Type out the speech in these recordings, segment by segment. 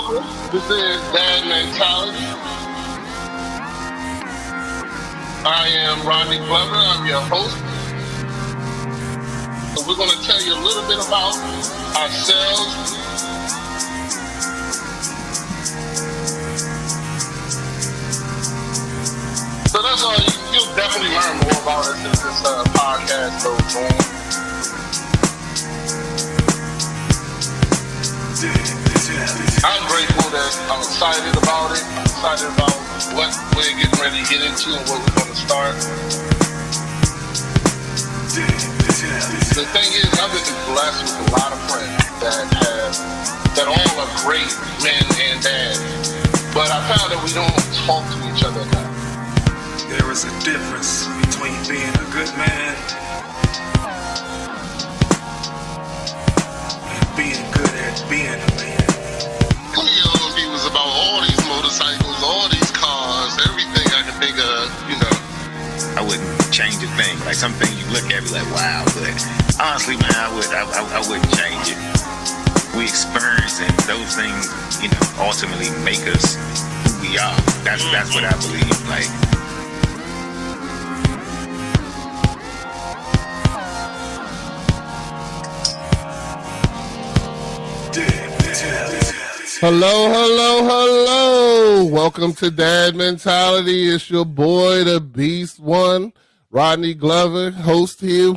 This is Dad Mentality. I am Rodney Glover. I'm your host. So we're going to tell you a little bit about ourselves. So that's all. You'll definitely learn more about us as this podcast goes on. I'm grateful that I'm excited about it. I'm excited about what we're getting ready to get into and what we're going to start. The thing is, I've been blessed with a lot of friends that all are great men and dads. But I found that we don't talk to each other enough. There is a difference between being a good man and being good at being a man. He was about all these motorcycles, all these cars, everything I can think of, I wouldn't change a thing. Like some things you look at me like, wow, but honestly, man, I wouldn't change it. We experience and those things, ultimately make us who we are. That's what I believe. Like, Hello. Welcome to Dad Mentality. It's your boy, the Beast One, Rodney Glover, host here.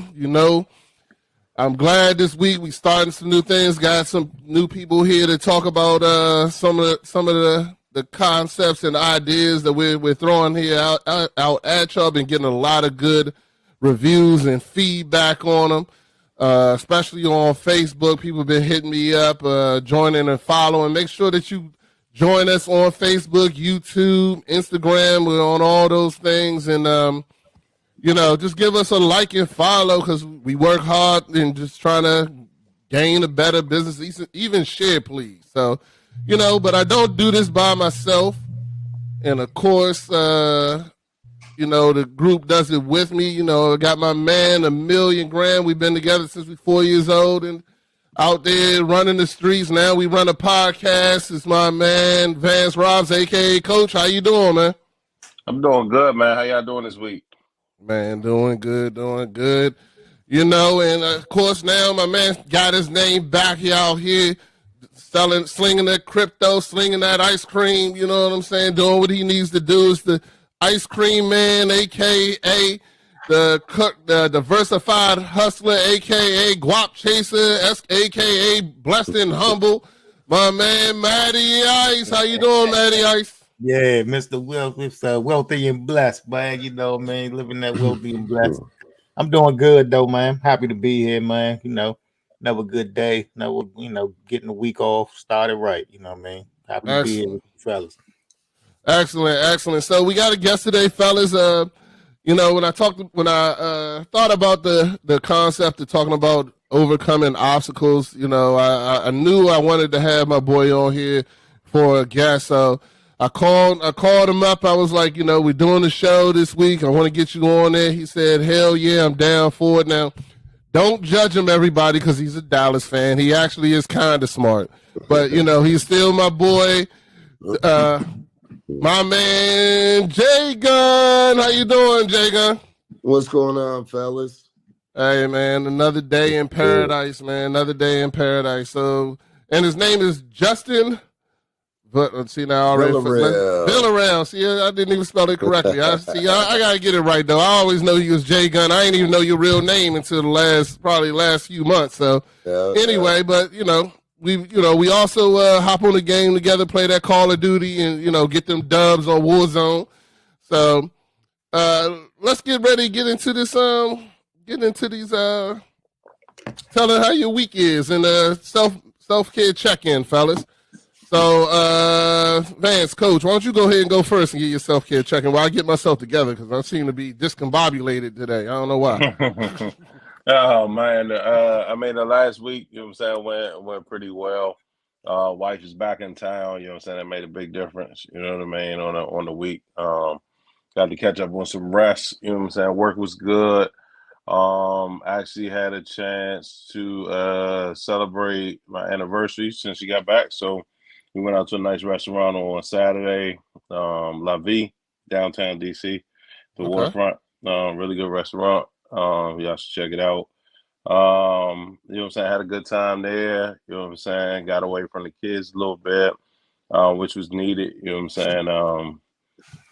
I'm glad this week we starting some new things. Got some new people here to talk about some of the concepts and ideas that we're throwing here out at y'all. Been getting a lot of good reviews and feedback on them. Especially on Facebook. People been hitting me up, joining and following. Make sure that you join us on Facebook, YouTube, Instagram. We're on all those things. And, just give us a like and follow because we work hard and just trying to gain a better business. Even share, please. So, but I don't do this by myself. And, of course, the group does it with me. I got my man, $1 Million. We've been together since we're 4 years old and out there running the streets. Now we run a podcast. It's my man, Vance Robs, a.k.a. Coach. How you doing, man? I'm doing good, man. How y'all doing this week? Man, doing good. And, of course, now my man got his name back out here, slinging that crypto, slinging that ice cream, you know what I'm saying? Doing what he needs to do is the Ice Cream Man, a.k.a. the Diversified Hustler, a.k.a. Guap Chaser, a.k.a. Blessed and Humble. My man, Matty Ice. How you doing, Matty Ice? Yeah, Mr. Wealthy and Blessed, man. Living that wealthy and blessed. I'm doing good, though, man. Happy to be here, man. Another good day. Getting the week off started right. Happy to be here with you fellas. Excellent. So we got a guest today, fellas. When I thought about the concept of talking about overcoming obstacles, I knew I wanted to have my boy on here for a guest. So I called him up. I was like, we're doing the show this week. I want to get you on there. He said, hell yeah, I'm down for it. Now, don't judge him, everybody, because he's a Dallas fan. He actually is kind of smart. But, he's still my boy. My man, Jay Gunn. How you doing, Jay Gunn? What's going on, fellas? Hey, man, another day in paradise, man. Another day in paradise. So, and his name is Justin. But let's see now, already. Villarreal. See, I didn't even spell it correctly. I gotta get it right though. I always know you was Jay Gunn. I ain't even know your real name until the last few months. So, anyway, but we also hop on the game together, play that Call of Duty, and get them dubs on Warzone. So let's get ready to get into this. Tell her how your week is and self-care check-in, fellas. So Vance, Coach, why don't you go ahead and go first and get your self-care check-in while I get myself together because I seem to be discombobulated today. I don't know why. Oh man, the last week, went pretty well. Wife is back in town, that made a big difference, on the week. Got to catch up on some rest, work was good. Actually had a chance to celebrate my anniversary since she got back, so We went out to a nice restaurant on Saturday, La Vie, downtown DC, the Okay. waterfront. Really good restaurant. Y'all should check it out. You know what I'm saying? Had a good time there. You know what I'm saying? Got away from the kids a little bit, which was needed. You know what I'm saying?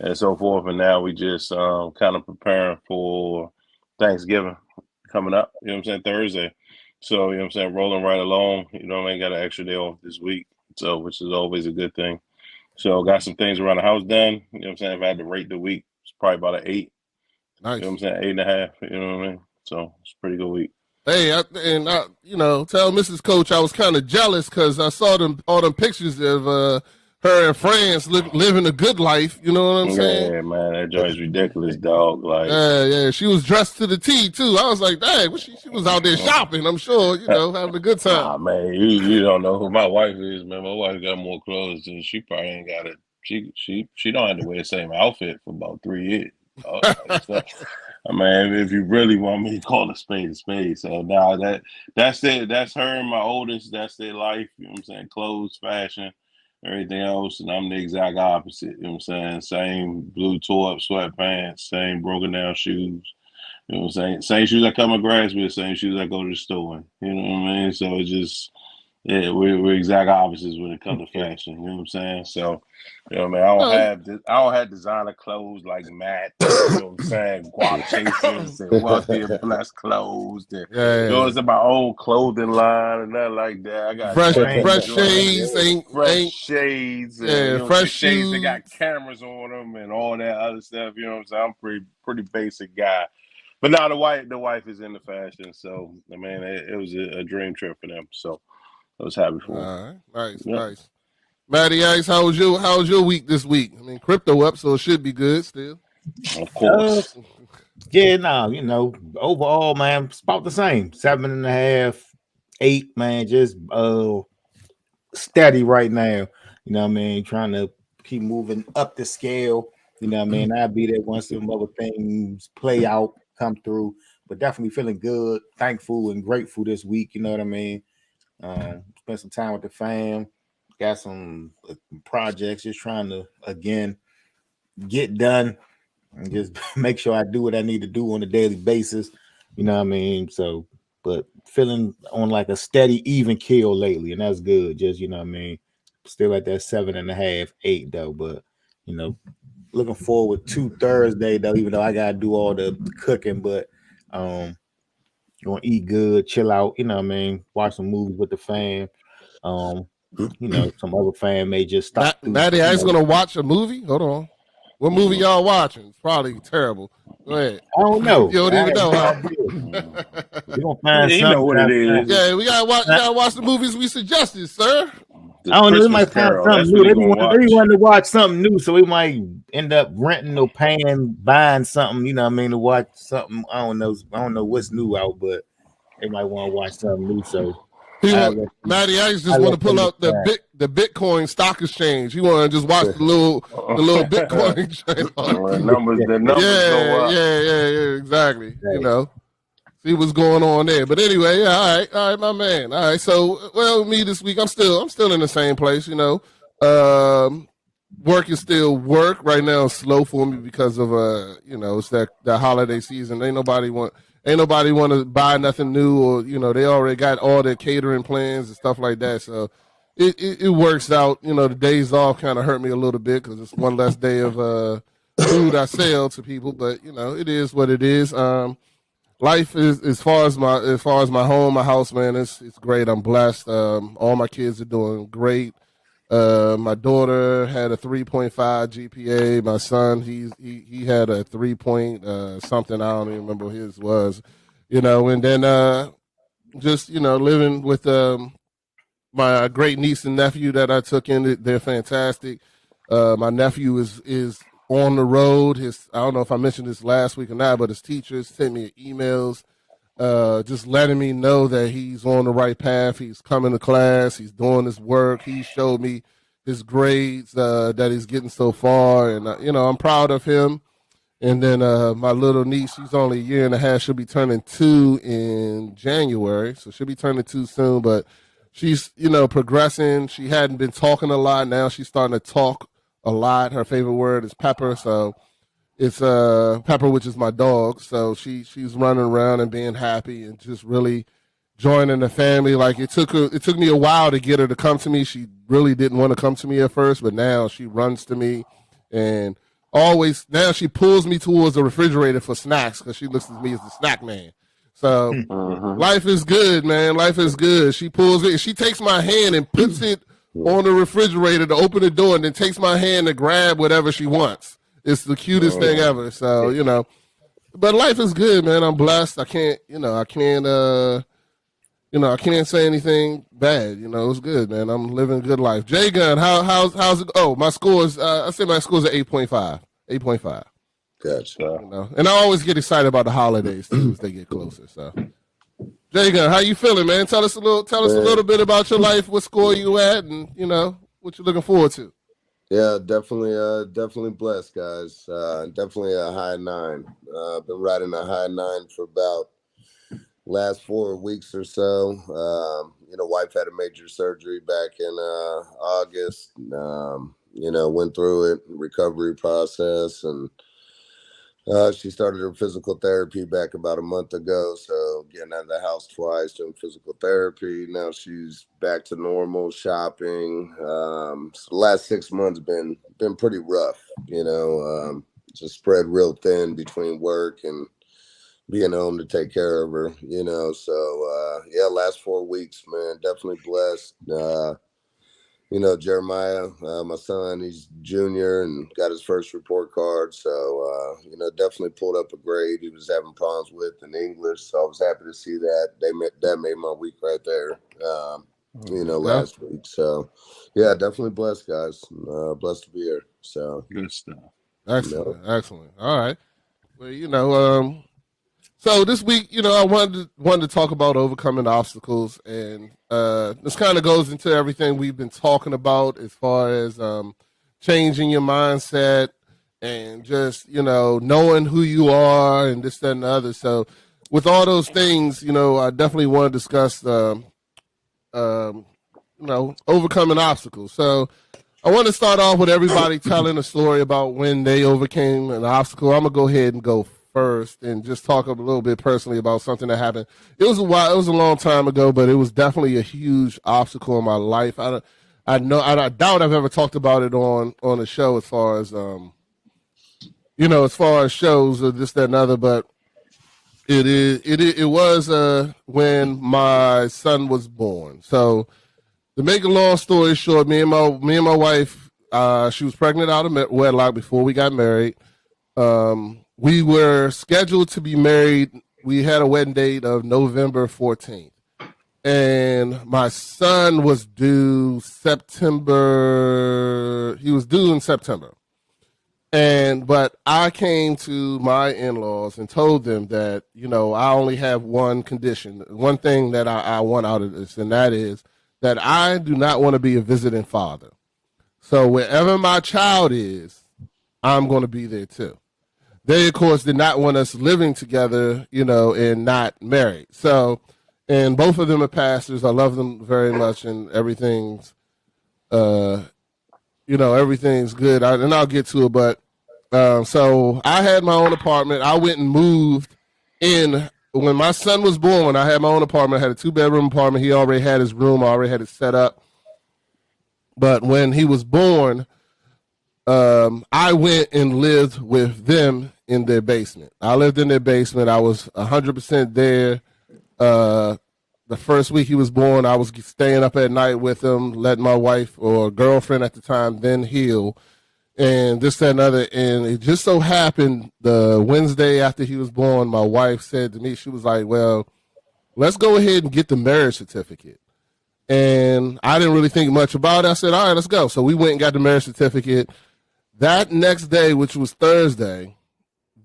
And so forth. And now we just kind of preparing for Thanksgiving coming up. You know what I'm saying? Thursday. So you know what I'm saying? Rolling right along. You know, I ain't got an extra day off this week, so which is always a good thing. So got some things around the house done. You know what I'm saying? If I had to rate the week, it's probably about an 8. Nice. You know what I'm saying? 8.5. You know what I mean? So it's a pretty good week. Hey, you know, tell Mrs. Coach I was kind of jealous because I saw all them pictures of her and friends living a good life. You know what I'm saying? Yeah, man, that joint's ridiculous, dog. Like, yeah, she was dressed to the T too. I was like, dang, she was out there shopping. I'm sure, you know, having a good time. nah, man, you don't know who my wife is, man. My wife got more clothes than she probably ain't got it. She don't have to wear the same outfit for about 3 years. I mean, if you really want me to call a spade a spade. So now that's it. That's her and my oldest. That's their life. You know what I'm saying? Clothes, fashion, everything else. And I'm the exact opposite. You know what I'm saying? Same blue tore up sweatpants, same broken down shoes. You know what I'm saying? Same shoes I cut my grass with, same shoes I go to the store in. You know what I mean? So it's just, yeah, we're exact opposites when it comes to fashion. You know what I'm saying? So, you know, man, I don't have designer clothes like Matt. You know what I'm saying? Guap chasers and wealthy and blessed clothes. And, Yeah. you know, it's in my own clothing line and nothing like that. I got fresh fresh shades, fresh shades, and, yeah, you know, fresh shades shoes. that got cameras on them and all that other stuff. You know what I'm saying? I'm pretty basic guy. But now the wife is into fashion, so I mean, it was a dream trip for them. So I was happy for them. All right, nice, Yep. nice. Matty Ice, how was your week this week? I mean, crypto up, so it should be good still. Of course. Yeah, no, you know, overall, man, it's about the same. 7.5, 8, man, just steady right now. You know what I mean? Trying to keep moving up the scale. You know what I mean? I'll be there once some other things play out, come through, but definitely feeling good, thankful, and grateful this week. You know what I mean? Spent some time with the fam, got some projects, just trying to again get done and just make sure I do what I need to do on a daily basis. You know what I mean? So, but feeling on like a steady, even keel lately, and that's good. Just, you know what I mean? Still at that 7.5, 8 though, but you know, looking forward to Thursday though, even though I gotta do all the cooking, but gonna eat good, chill out, you know what I mean, watch some movies with the fam. You know, some other fam may just stop. Matty Ice gonna watch a movie? Hold on. What movie y'all watching? It's probably terrible. Go ahead. I don't know. You don't even know, huh? We're gonna find You something. know what it is. Yeah, we gotta watch the movies we suggested, sir. I don't know. We Christmas might find Carol, something that's new. what They he gonna watch. want to watch something new, so we might end up renting or paying, buying something. You know what I mean? To watch something. I don't know what's new out, but they might want to watch something new. So Matty Ice just want to pull up the Bitcoin stock exchange. He want to just watch the little Bitcoin trade. The numbers go up. Yeah, exactly. You know, see what's going on there. But anyway, yeah, all right, my man. All right, so well, me this week, I'm still in the same place. You know, work is still work right now. It's slow for me because of you know, it's that holiday season. Ain't nobody want to buy nothing new, or you know, they already got all their catering plans and stuff like that. So it works out. You know, the days off kind of hurt me a little bit because it's one less day of food I sell to people. But you know, it is what it is. Life is as far as my home, my house, man. It's great. I'm blessed. All my kids are doing great. My daughter had a 3.5 GPA. My son, he had a 3 point something. I don't even remember what his was, you know. And then just, you know, living with my great niece and nephew that I took in. They're fantastic. My nephew is on the road. I don't know if I mentioned this last week or not, but his teachers sent me emails just letting me know that he's on the right path. He's coming to class. He's doing his work. He showed me his grades that he's getting so far. And, you know, I'm proud of him. And then my little niece, she's only a year and a half. She'll be turning 2 in January. So she'll be turning 2 soon. But she's, you know, progressing. She hadn't been talking a lot. Now she's starting to talk a lot. Her favorite word is pepper. So it's Pepper, which is my dog. So she's running around and being happy and just really joining the family. Like it took me a while to get her to come to me. She really didn't want to come to me at first, but now she runs to me and always now she pulls me towards the refrigerator for snacks because she looks at me as the snack man. So life is good, man. Life is good. She pulls it. She takes my hand and puts it on the refrigerator to open the door, and then takes my hand to grab whatever she wants. It's the cutest thing ever. So, you know, but life is good, man. I'm blessed. I can't say anything bad. You know, it's good, man. I'm living a good life. Jay Gunn, how's it? Oh, my score is I say my score is at 8.5. 8.5. Gotcha. You know, and I always get excited about the holidays too as they get closer. So, Jay Gunn, how you feeling, man? Tell us a little bit about your life. What score you at, and you know what you're looking forward to. Yeah, definitely blessed, guys. Definitely a high 9. Been riding a high 9 for about last 4 weeks or so. You know, wife had a major surgery back in August. You know, went through it, recovery process, and she started her physical therapy back about a month ago. So getting out of the house twice, doing physical therapy. Now she's back to normal, shopping. So the last 6 months been pretty rough, you know, just spread real thin between work and being home to take care of her, you know. So yeah, last 4 weeks, man, definitely blessed. You know, Jeremiah, my son, he's junior and got his first report card. So, you know, definitely pulled up a grade he was having problems with in English. So I was happy to see that. That made my week right there, you know, last week. So, yeah, definitely blessed, guys. Blessed to be here. So Good stuff. Excellent, excellent. All right. Well, you know, so this week, you know, I wanted to talk about overcoming obstacles, and this kind of goes into everything we've been talking about as far as changing your mindset and just, you know, knowing who you are and this, that, and the other. So with all those things, you know, I definitely want to discuss, you know, overcoming obstacles. So I want to start off with everybody telling a story about when they overcame an obstacle. I'm going to go ahead and go first and just talk a little bit personally about something that happened. It was a long time ago, but it was definitely a huge obstacle in my life. I doubt I've ever talked about it on a show as far as you know, as far as shows or this, that, and other, but it was when my son was born. So to make a long story short, me and my wife, she was pregnant out of wedlock before we got married. We were scheduled to be married. We had a wedding date of November 14th. And my son was due in September. But I came to my in-laws and told them that, you know, I only have one condition, one thing that I want out of this, and that is that I do not want to be a visiting father. So wherever my child is, I'm going to be there too. They, of course, did not want us living together, you know, and not married. So, and both of them are pastors. I love them very much, and everything's, you know, everything's good. And I'll get to it. But so I had my own apartment. I went and moved in when my son was born. I had my own apartment. I had a 2-bedroom apartment. He already had his room. I already had it set up. But when he was born, I went and lived with them in their basement. I lived in their basement. I was 100% there. The first week he was born, I was staying up at night with him, letting my wife or girlfriend at the time then heal, and this, that, and other. And it just so happened the Wednesday after he was born, my wife said to me, she was like, well, let's go ahead and get the marriage certificate. And I didn't really think much about it. I said, all right, let's go. So we went and got the marriage certificate. That next day, which was Thursday,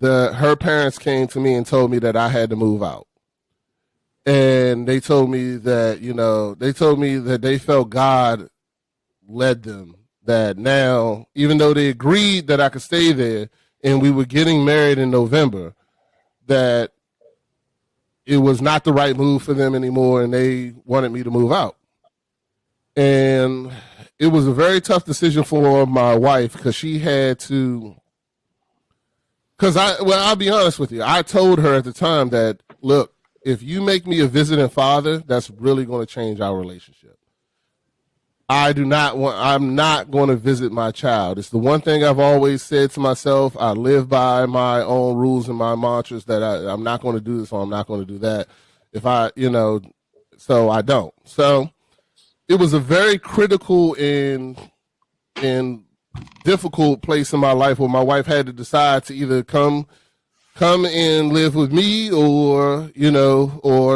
her parents came to me and told me that I had to move out. And they told me that, you know, they felt God led them, that now, even though they agreed that I could stay there and we were getting married in November, that it was not the right move for them anymore and they wanted me to move out. And it was a very tough decision for my wife because she had to. Because I'll be honest with you. I told her at the time that, look, if you make me a visiting father, that's really going to change our relationship. I'm not going to visit my child. It's the one thing I've always said to myself. I live by my own rules and my mantras that I'm not going to do this or I'm not going to do that. So I don't. So it was a very critical and difficult place in my life where my wife had to decide to either come and live with me or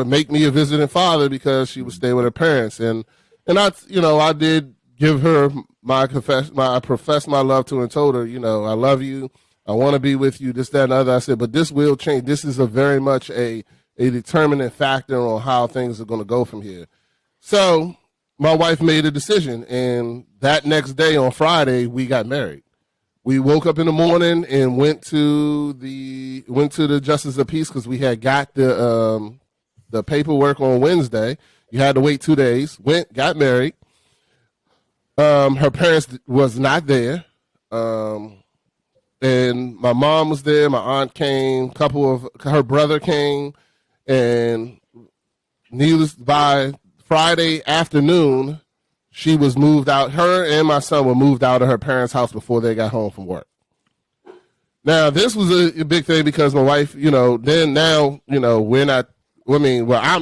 make me a visiting father because she would stay with her parents. And I did give her I professed my love to her and told her, I love you. I want to be with you, this, that, and other. I said, but this will change. This is a very much a determinant factor on how things are going to go from here. So my wife made a decision, and that next day on Friday, we got married. We woke up in the morning and went to the Justice of Peace because we had got the paperwork on Wednesday. You had to wait 2 days. Went, got married. Her parents was not there. And my mom was there. My aunt came. Her brother came. And by Friday afternoon, she was moved out. Her and my son were moved out of her parents' house before they got home from work. Now, this was a big thing because my wife, I'm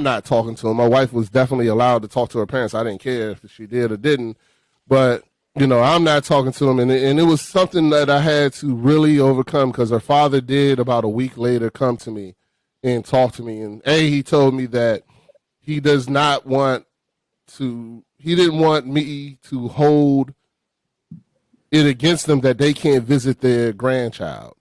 not talking to him. My wife was definitely allowed to talk to her parents. I didn't care if she did or didn't. But, I'm not talking to him. And it was something that I had to really overcome because her father did about a week later come to me and talk to me. And he told me that he didn't want me to hold it against them that they can't visit their grandchild.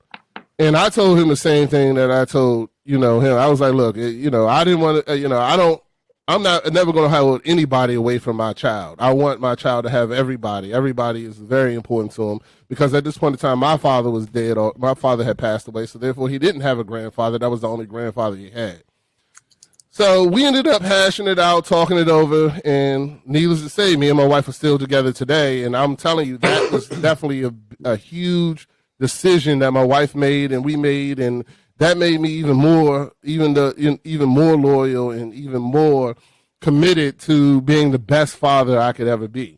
And I told him the same thing that I told, him. I was like, look, I didn't want to, I'm never going to hold anybody away from my child. I want my child to have everybody. Everybody is very important to him because at this point in time, my father was dead or my father had passed away. So therefore he didn't have a grandfather. That was the only grandfather he had. So we ended up hashing it out, talking it over, and needless to say, me and my wife are still together today. And I'm telling you, that was definitely a huge decision that my wife made and we made, and that made me even more loyal and even more committed to being the best father I could ever be.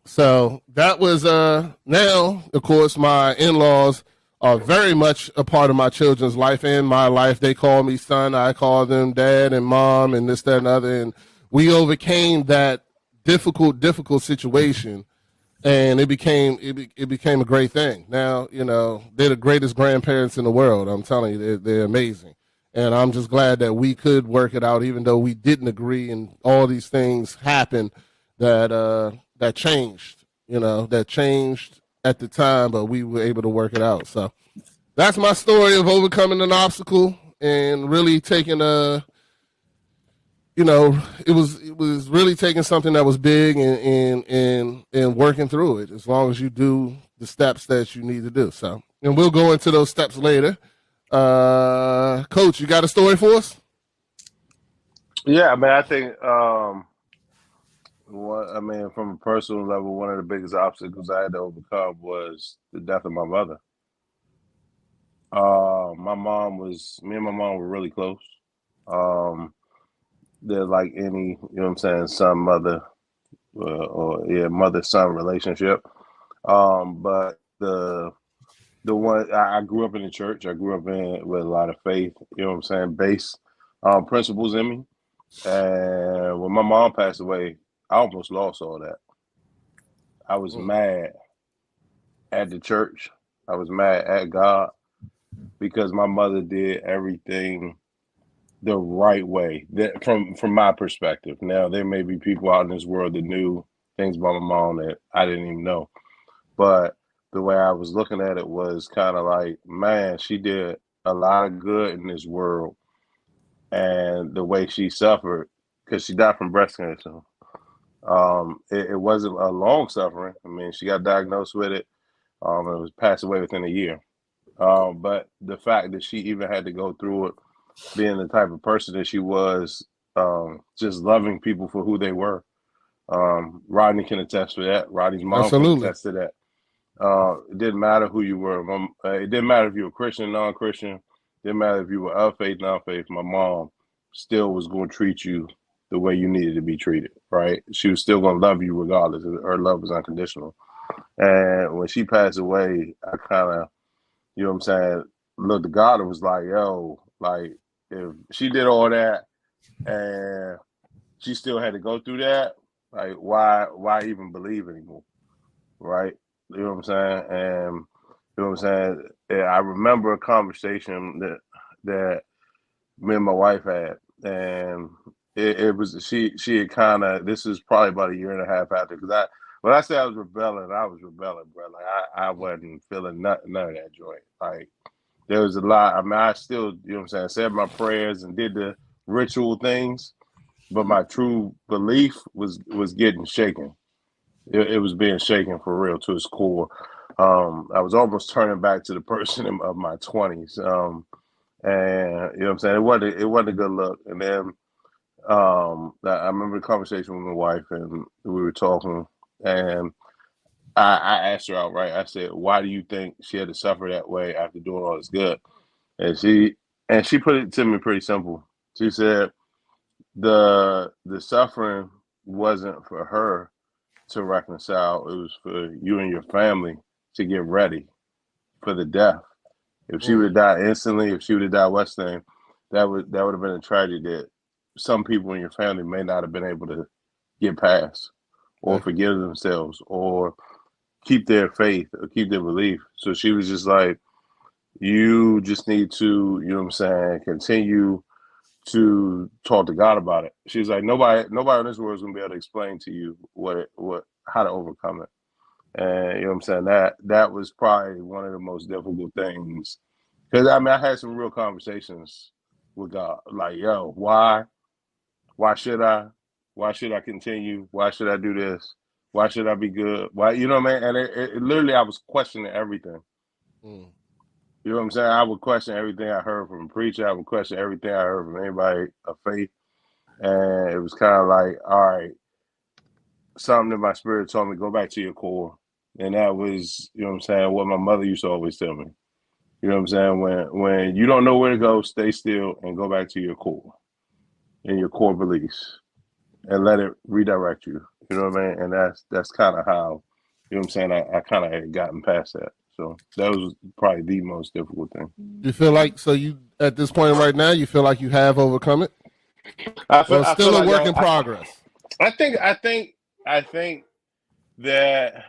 So that was now, of course, my in-laws are very much a part of my children's life and my life. They call me son. I call them dad and mom and this, that, and other. And we overcame that difficult situation. And it became a great thing. Now, they're the greatest grandparents in the world. I'm telling you, they're amazing. And I'm just glad that we could work it out, even though we didn't agree and all these things happened that changed, that changed at the time, but we were able to work it out. So that's my story of overcoming an obstacle and really taking it was really taking something that was big and working through it as long as you do the steps that you need to do. So, and we'll go into those steps later. Coach, you got a story for us? Yeah, I mean, I think, from a personal level, one of the biggest obstacles I had to overcome was the death of my mother. Me and my mom were really close. They're like any, son, mother, mother-son relationship. But the one, I grew up in the church. I grew up with a lot of faith, based principles in me. And when my mom passed away, I almost lost all that. I was mad at the church. I was mad at God because my mother did everything the right way from my perspective. Now, there may be people out in this world that knew things about my mom that I didn't even know. But the way I was looking at it was kind of like, man, she did a lot of good in this world. And the way she suffered, because she died from breast cancer. It wasn't a long suffering. I mean, she got diagnosed with it. And was passed away within a year. But the fact that she even had to go through it, being the type of person that she was, just loving people for who they were, Rodney can attest to that. Rodney's mom Absolutely. can attest to that. It didn't matter who you were. It didn't matter if you were Christian, non-Christian. It didn't matter if you were of faith, non-faith. My mom still was going to treat you the way you needed to be treated, right? She was still going to love you regardless. Her love was unconditional. And when she passed away, I kind of, you know what I'm saying, looked to God and was like, yo, like, if she did all that and she still had to go through that, like, why even believe anymore, right? You know what I'm saying? And you know what I'm saying? I remember a conversation that me and my wife had, and it was she had kind of, this is probably about a year and a half after, because when I say I was rebelling, bro. Like I wasn't feeling none of that joy. Like there was a lot. I mean, I still, you know what I'm saying, said my prayers and did the ritual things, but my true belief was getting shaken. It was being shaken for real to its core. I was almost turning back to the person of my 20s. And you know what I'm saying? It wasn't a good look. And then I remember the conversation with my wife, and we were talking, and I asked her outright. I said, "Why do you think she had to suffer that way after doing all this good?" And she put it to me pretty simple. She said, "The suffering wasn't for her to reconcile. It was for you and your family to get ready for the death. If she would have died instantly, if she would have died West End, that would have been a tragedy that some people in your family may not have been able to get past or forgive themselves or keep their faith or keep their belief." So she was just like, you just need to, you know what I'm saying, continue to talk to God about it. She was like, nobody in this world is gonna be able to explain to you how to overcome it. And you know what I'm saying, that was probably one of the most difficult things, because I mean I had some real conversations with God, like, yo, why should I continue, why should I do this, why should I be good, why, you know what I mean? And it literally, I was questioning everything. You know what I'm saying? I would question everything I heard from a preacher. I would question everything I heard from anybody of faith. And it was kind of like, all right, something in my spirit told me, go back to your core. And that was, you know what I'm saying, what my mother used to always tell me. You know what I'm saying? When you don't know where to go, stay still and go back to your core and your core beliefs and let it redirect you. You know what I mean? And that's kind of how, you know what I'm saying, I kind of had gotten past that. So that was probably the most difficult thing. You feel like, so you, at this point right now, you feel like you have overcome it? I feel still like a work in progress? I think that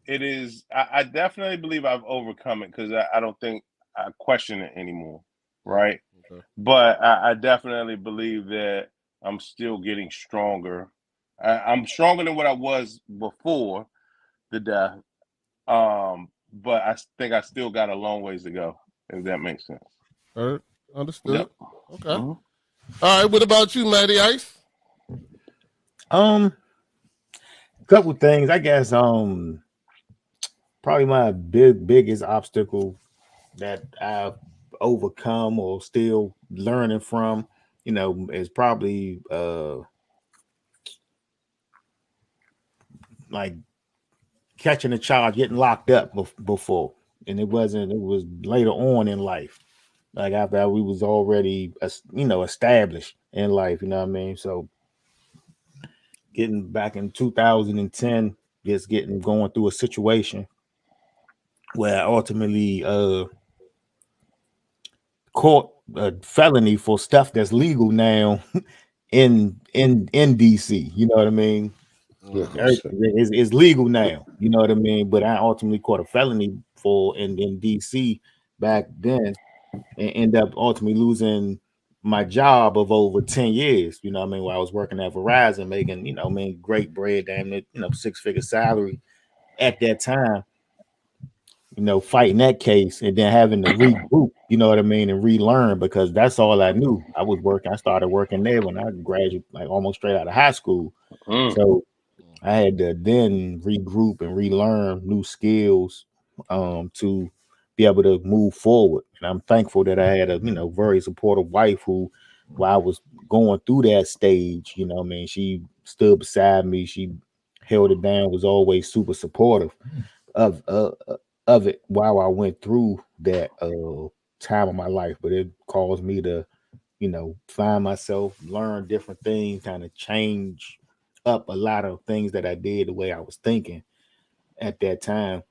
it is. I definitely believe I've overcome it, because I don't think I question it anymore, right? Okay. But I definitely believe that I'm still getting stronger. I'm stronger than what I was before the death. But I think I still got a long ways to go, if that makes sense. Understood. Yep. Okay. Mm-hmm. All right. What about you, Matty Ice? Couple things, I guess. Probably my biggest obstacle that I've overcome or still learning from, you know, is probably like catching a charge, getting locked up before, and it was later on in life, like after we was already, you know, established in life, you know what I mean? So getting back in 2010, just going through a situation where I ultimately caught a felony for stuff that's legal now in DC, you know what I mean? It's legal now, you know what I mean? But I ultimately caught a felony for in DC back then, and end up ultimately losing my job of over 10 years, you know what I mean? While I was working at Verizon, making, you know, great bread, damn it, you know, 6-figure salary at that time, you know, fighting that case and then having to regroup, you know what I mean, and relearn, because that's all I knew. I started working there when I graduated, like almost straight out of high school. So I had to then regroup and relearn new skills to be able to move forward. And I'm thankful that I had a, you know, very supportive wife who while I was going through that stage, you know what I mean, she stood beside me, she held it down, was always super supportive of it while I went through that time of my life. But it caused me to, you know, find myself, learn different things, kind of change up a lot of things that I did the way I was thinking at that time.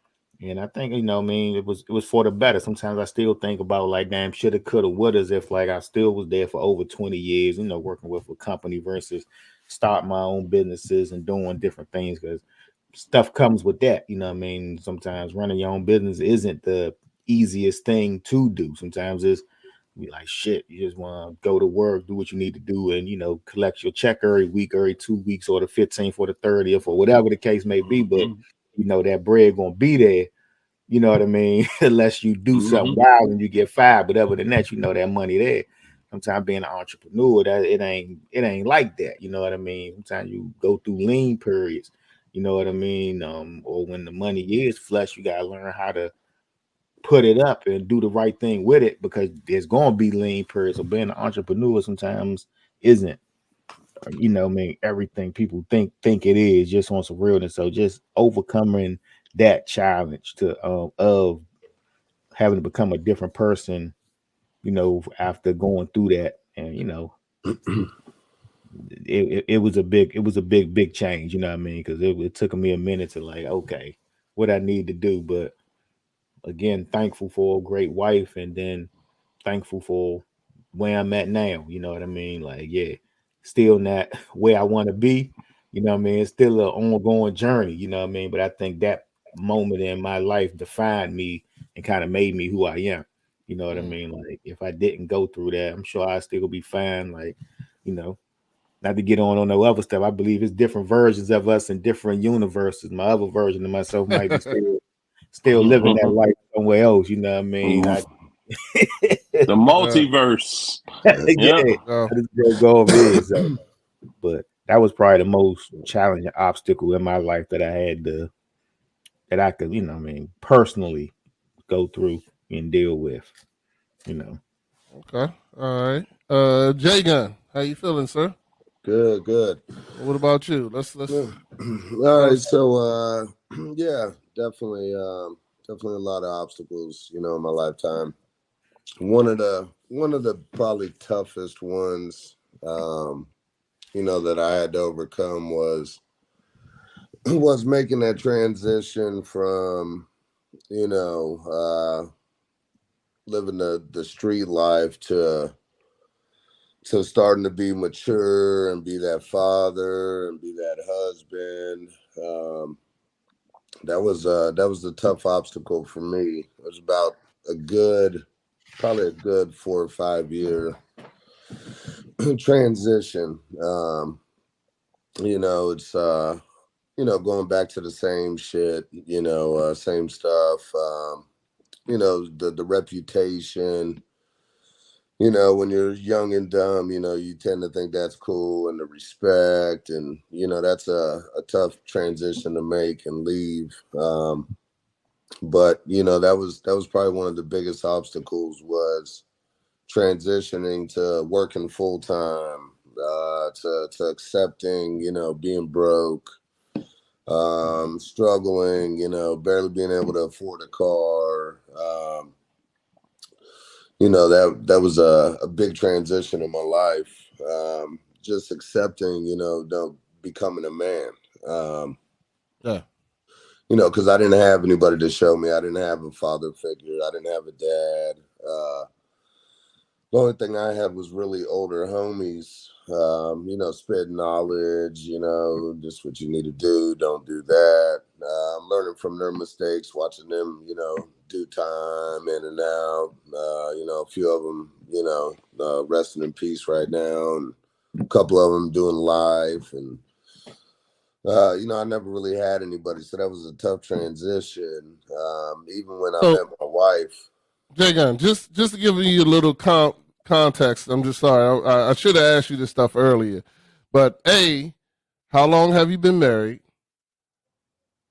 And I think, you know, I mean, it was for the better. Sometimes I still think about like, damn, shoulda, coulda, woulda, as if like I still was there for over 20 years, you know, working with a company versus start my own businesses and doing different things, because stuff comes with that. You know what I mean? Sometimes running your own business isn't the easiest thing to do. Sometimes it's be like shit. You just want to go to work, do what you need to do, and you know, collect your check every week, every 2 weeks, or the 15th or the 30th, or whatever the case may be. But you know that bread gonna be there. You know what I mean? Unless you do something wild and you get fired. But other than that, you know that money there. Sometimes being an entrepreneur, that it ain't like that. You know what I mean? Sometimes you go through lean periods. You know what I mean? Or when the money is flush, you gotta learn how to put it up and do the right thing with it, because there's gonna be lean periods. So being an entrepreneur sometimes isn't, you know, I mean, everything people think it is, just on some realness. So just overcoming that challenge to of having to become a different person, you know, after going through that, and you know, it was a big change. You know what I mean? Because it took me a minute to like, okay, what I need to do. But again, thankful for a great wife, and then thankful for where I'm at now. You know what I mean? Like, yeah, still not where I want to be. You know what I mean? It's still an ongoing journey. You know what I mean? But I think that moment in my life defined me and kind of made me who I am. You know what I mean? Like, if I didn't go through that, I'm sure I still be fine. Like, you know, not to get on no other stuff. I believe it's different versions of us in different universes. My other version of myself might be still living that life somewhere else. You know what I mean? The multiverse. Yeah, Oh, I just gonna go over here. So, but that was probably the most challenging obstacle in my life that I had to, that I could, you know, what I mean, personally go through and deal with. You know. okay. All right. J Gun, how you feeling, sir? Good. What about you? Let's All right, so yeah, definitely a lot of obstacles, you know, in my lifetime. One of the probably toughest ones, you know, that I had to overcome was making that transition from, you know, living the street life to starting to be mature and be that father and be that husband. That was a tough obstacle for me. It was about probably a good 4 or 5 year transition. You know, it's you know, going back to the same shit, you know, same stuff. You know, the reputation. You know, when you're young and dumb, you know, you tend to think that's cool, and the respect, and you know, that's a tough transition to make and leave. But you know, that was probably one of the biggest obstacles, was transitioning to working full time, to accepting, you know, being broke, struggling, you know, barely being able to afford a car. You know, that was a big transition in my life. Just accepting, you know, becoming a man. yeah. You know, because I didn't have anybody to show me. I didn't have a father figure. I didn't have a dad. The only thing I had was really older homies, you know, spreading knowledge, you know, just what you need to do, don't do that. I'm learning from their mistakes, watching them, you know, do time in and out. You know, a few of them, you know, resting in peace right now, and a couple of them doing life. And, you know, I never really had anybody, so that was a tough transition. Even when I met my wife. J Gun, just to give you a little context, I'm just sorry. I should have asked you this stuff earlier. But A, how long have you been married?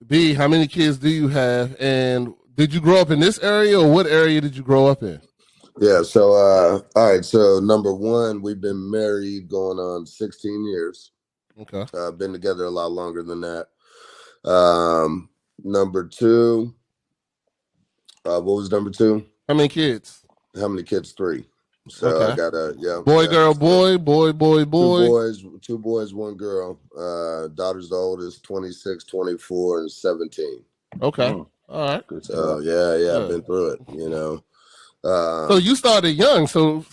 B, how many kids do you have? And did you grow up in this area, or what area did you grow up in? Yeah. So, all right. So, number one, we've been married going on 16 years. Okay. Been together a lot longer than that. Number two, what was number two? How many kids? How many kids? 3. So I Okay. got Boy, girl, boy, boy, boy, boy. 2 boys, 1 girl. Daughter's the oldest, 26, 24, and 17. Okay. All right. Good So stuff. yeah, I've Good. been through it, you know. So you started young, so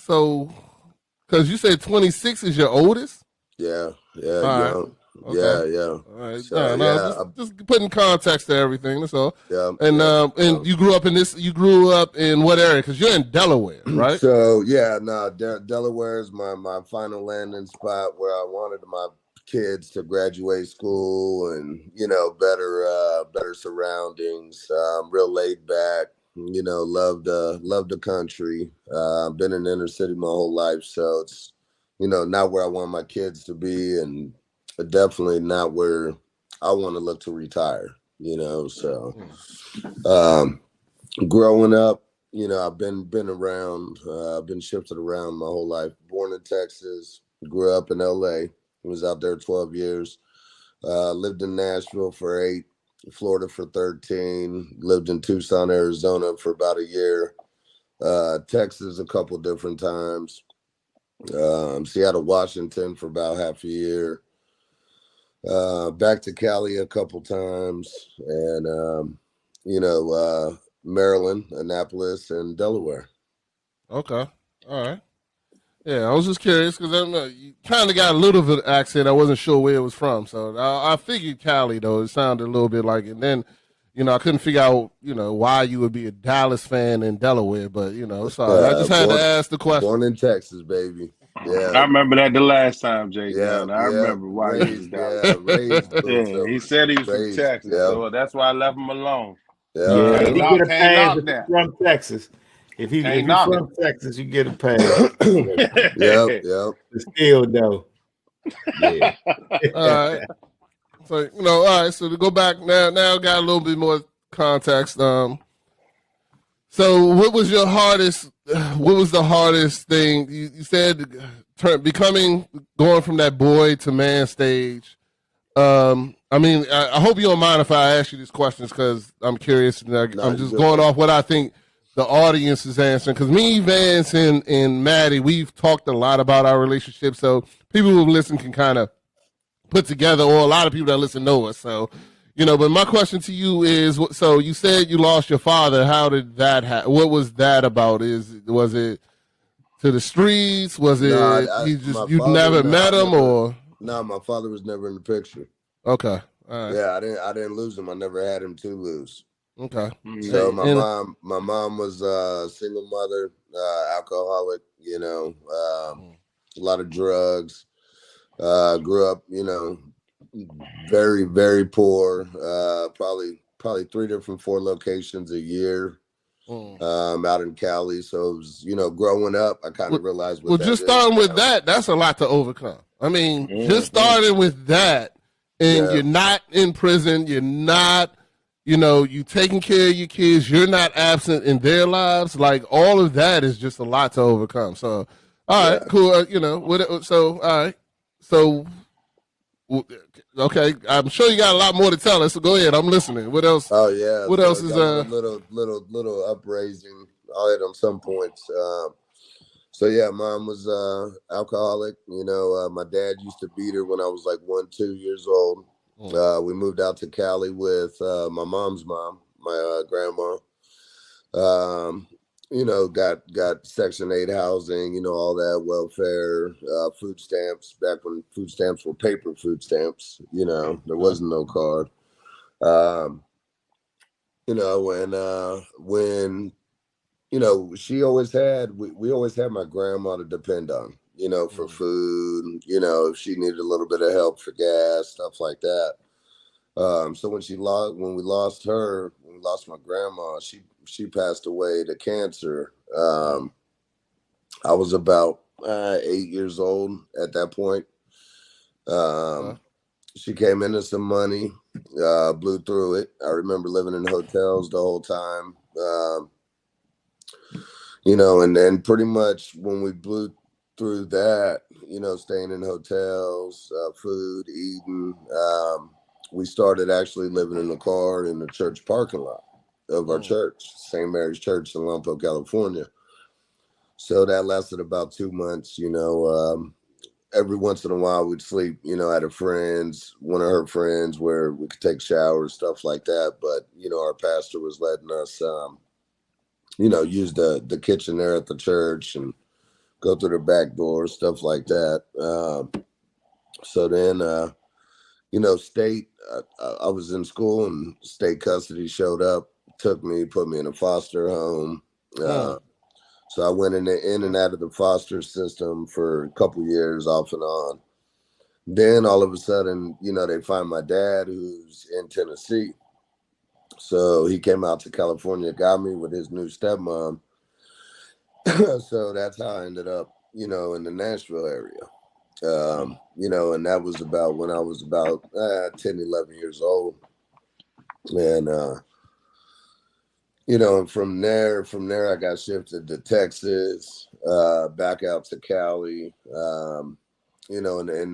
because you said 26 is your oldest. yeah, All right. young. Okay. Yeah. All right. So, No, just putting context to everything. That's all. Yeah. And you grew up in this. You grew up in what area? Because you're in Delaware, right? So yeah, no, Delaware is my final landing spot where I wanted my kids to graduate school and better surroundings. Real laid back. Loved the country. Been in the inner city my whole life, so it's not where I want my kids to be, and definitely not where I want to look to retire. So growing up, I've been around. I've been shifted around my whole life. Born in Texas, grew up in LA. Was out there 12 years. Lived in Nashville for 8, Florida for 13. Lived in Tucson, Arizona for about a year. Texas a couple different times. Seattle, Washington for about half a year. Back to Cali a couple times, and Maryland, Annapolis, and Delaware. Okay. All right. Yeah, I was just curious because you kind of got a little bit of accent. I wasn't sure where it was from, so I figured Cali though. It sounded a little bit like it. And then, I couldn't figure out, why you would be a Dallas fan in Delaware, but sorry, I just had to ask the question. Born in Texas, baby. Yeah, I remember that the last time, Jay. Yeah, I remember why he was down. raised. He said he was from Raised, Texas, yeah. so that's why I left him alone. Yeah, Can't you knock- get a can't pass knock if that. you're from Texas. If you're knock from Texas, you get a pass. Yep. Still though. Yeah. All right. So all right. So to go back now, got a little bit more context. So what was your hardest? What was the hardest thing you said? Going from that boy to man stage. I hope you don't mind if I ask you these questions because I'm curious. And I'm just going off what I think the audience is answering. Because me, Vance, and Maddie, we've talked a lot about our relationship. So people who listen can kind of put together, or a lot of people that listen know us. So, but my question to you is, so you said you lost your father. How did that happen? What was that about? Was it to the streets? Was it you never met him or? No, my father was never in the picture. Okay. All right. Yeah, I didn't lose him. I never had him to lose. Okay. So my mom was a single mother, alcoholic, a lot of drugs. Grew up, very, very poor. Probably 3 4 locations a year. Out in Cali. So it was, growing up, I kind of realized. Just starting with that, that's a lot to overcome. I mean, just starting with that, and you're not in prison, you're not, you taking care of your kids, you're not absent in their lives. Like all of that is just a lot to overcome. So, all right, cool. All right. So, okay, I'm sure you got a lot more to tell us. So go ahead, I'm listening. What else? Oh yeah. What else is a little upraising? I'll hit on some points. So yeah, mom was alcoholic. My dad used to beat her when I was like 1, 2 years old. We moved out to Cali with my mom's mom, my grandma. Got Section 8 housing, all that, welfare, food stamps, back when food stamps were paper food stamps, there wasn't no card. When she always had, we always had my grandma to depend on, for food, if she needed a little bit of help for gas, stuff like that. So when we lost my grandma, she passed away to cancer. I was about 8 years old at that point. She came into some money, blew through it. I remember living in hotels the whole time. and then pretty much when we blew through that, staying in hotels, food, eating, we started actually living in a car in the church parking lot of our church, St. Mary's Church in Lompoc, California. So that lasted about 2 months. Every once in a while we'd sleep, at one of her friends, where we could take showers, stuff like that. But, our pastor was letting us, use the kitchen there at the church and go through the back door, stuff like that. So then, state, I was in school and state custody showed up, took me, put me in a foster home. So I went in and out of the foster system for a couple years off and on. Then all of a sudden, they find my dad, who's in Tennessee. So he came out to California, got me with his new stepmom. So that's how I ended up, in the Nashville area. And that was about when I was about 10, 11 years old. And, and from there I got shifted to Texas, back out to Cali, and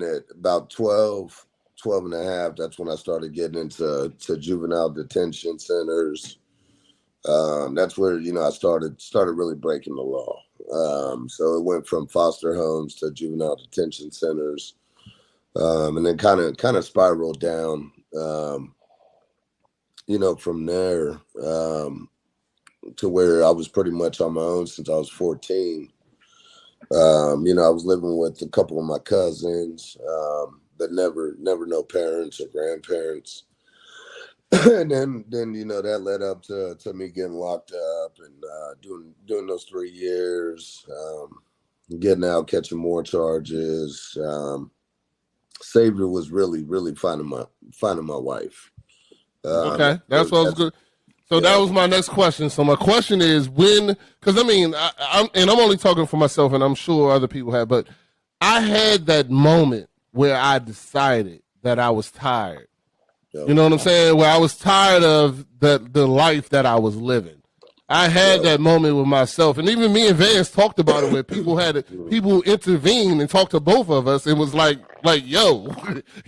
at about 12 and a half, that's when I started getting into juvenile detention centers. That's where, I started really breaking the law. So it went from foster homes to juvenile detention centers, and then kind of spiraled down, from there, to where I was pretty much on my own since I was 14. I was living with a couple of my cousins, but never no parents or grandparents. And then that led up to me getting locked up and doing those 3 years, getting out, catching more charges. Savior was really finding my wife. Okay, that's what I was good. So that was my next question. So my question is because I'm only talking for myself, and I'm sure other people have, but I had that moment where I decided that I was tired. You know what I'm saying? Where I was tired of the life that I was living. I had that moment with myself, and even me and Vance talked about it, where people intervened and talked to both of us. It was like, yo,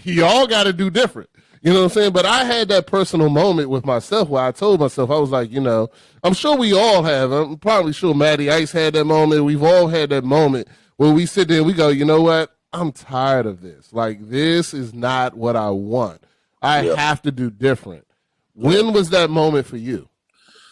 y'all got to do different. You know what I'm saying? But I had that personal moment with myself where I told myself, I was like, I'm sure we all have. I'm probably sure Matty Ice had that moment. We've all had that moment where we sit there and we go, you know what? I'm tired of this. Like, this is not what I want. I have to do different. When was that moment for you?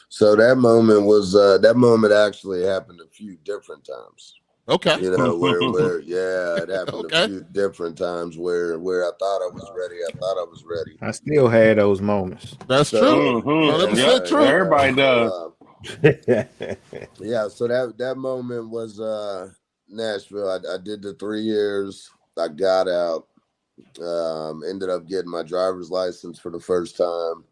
So that moment actually happened a few different times. Okay. Where it happened a few different times where I thought I was ready. I still had those moments. That's true. 100% true. Everybody does. So that moment was Nashville. I did the 3 years. I got out. Ended up getting my driver's license for the first time.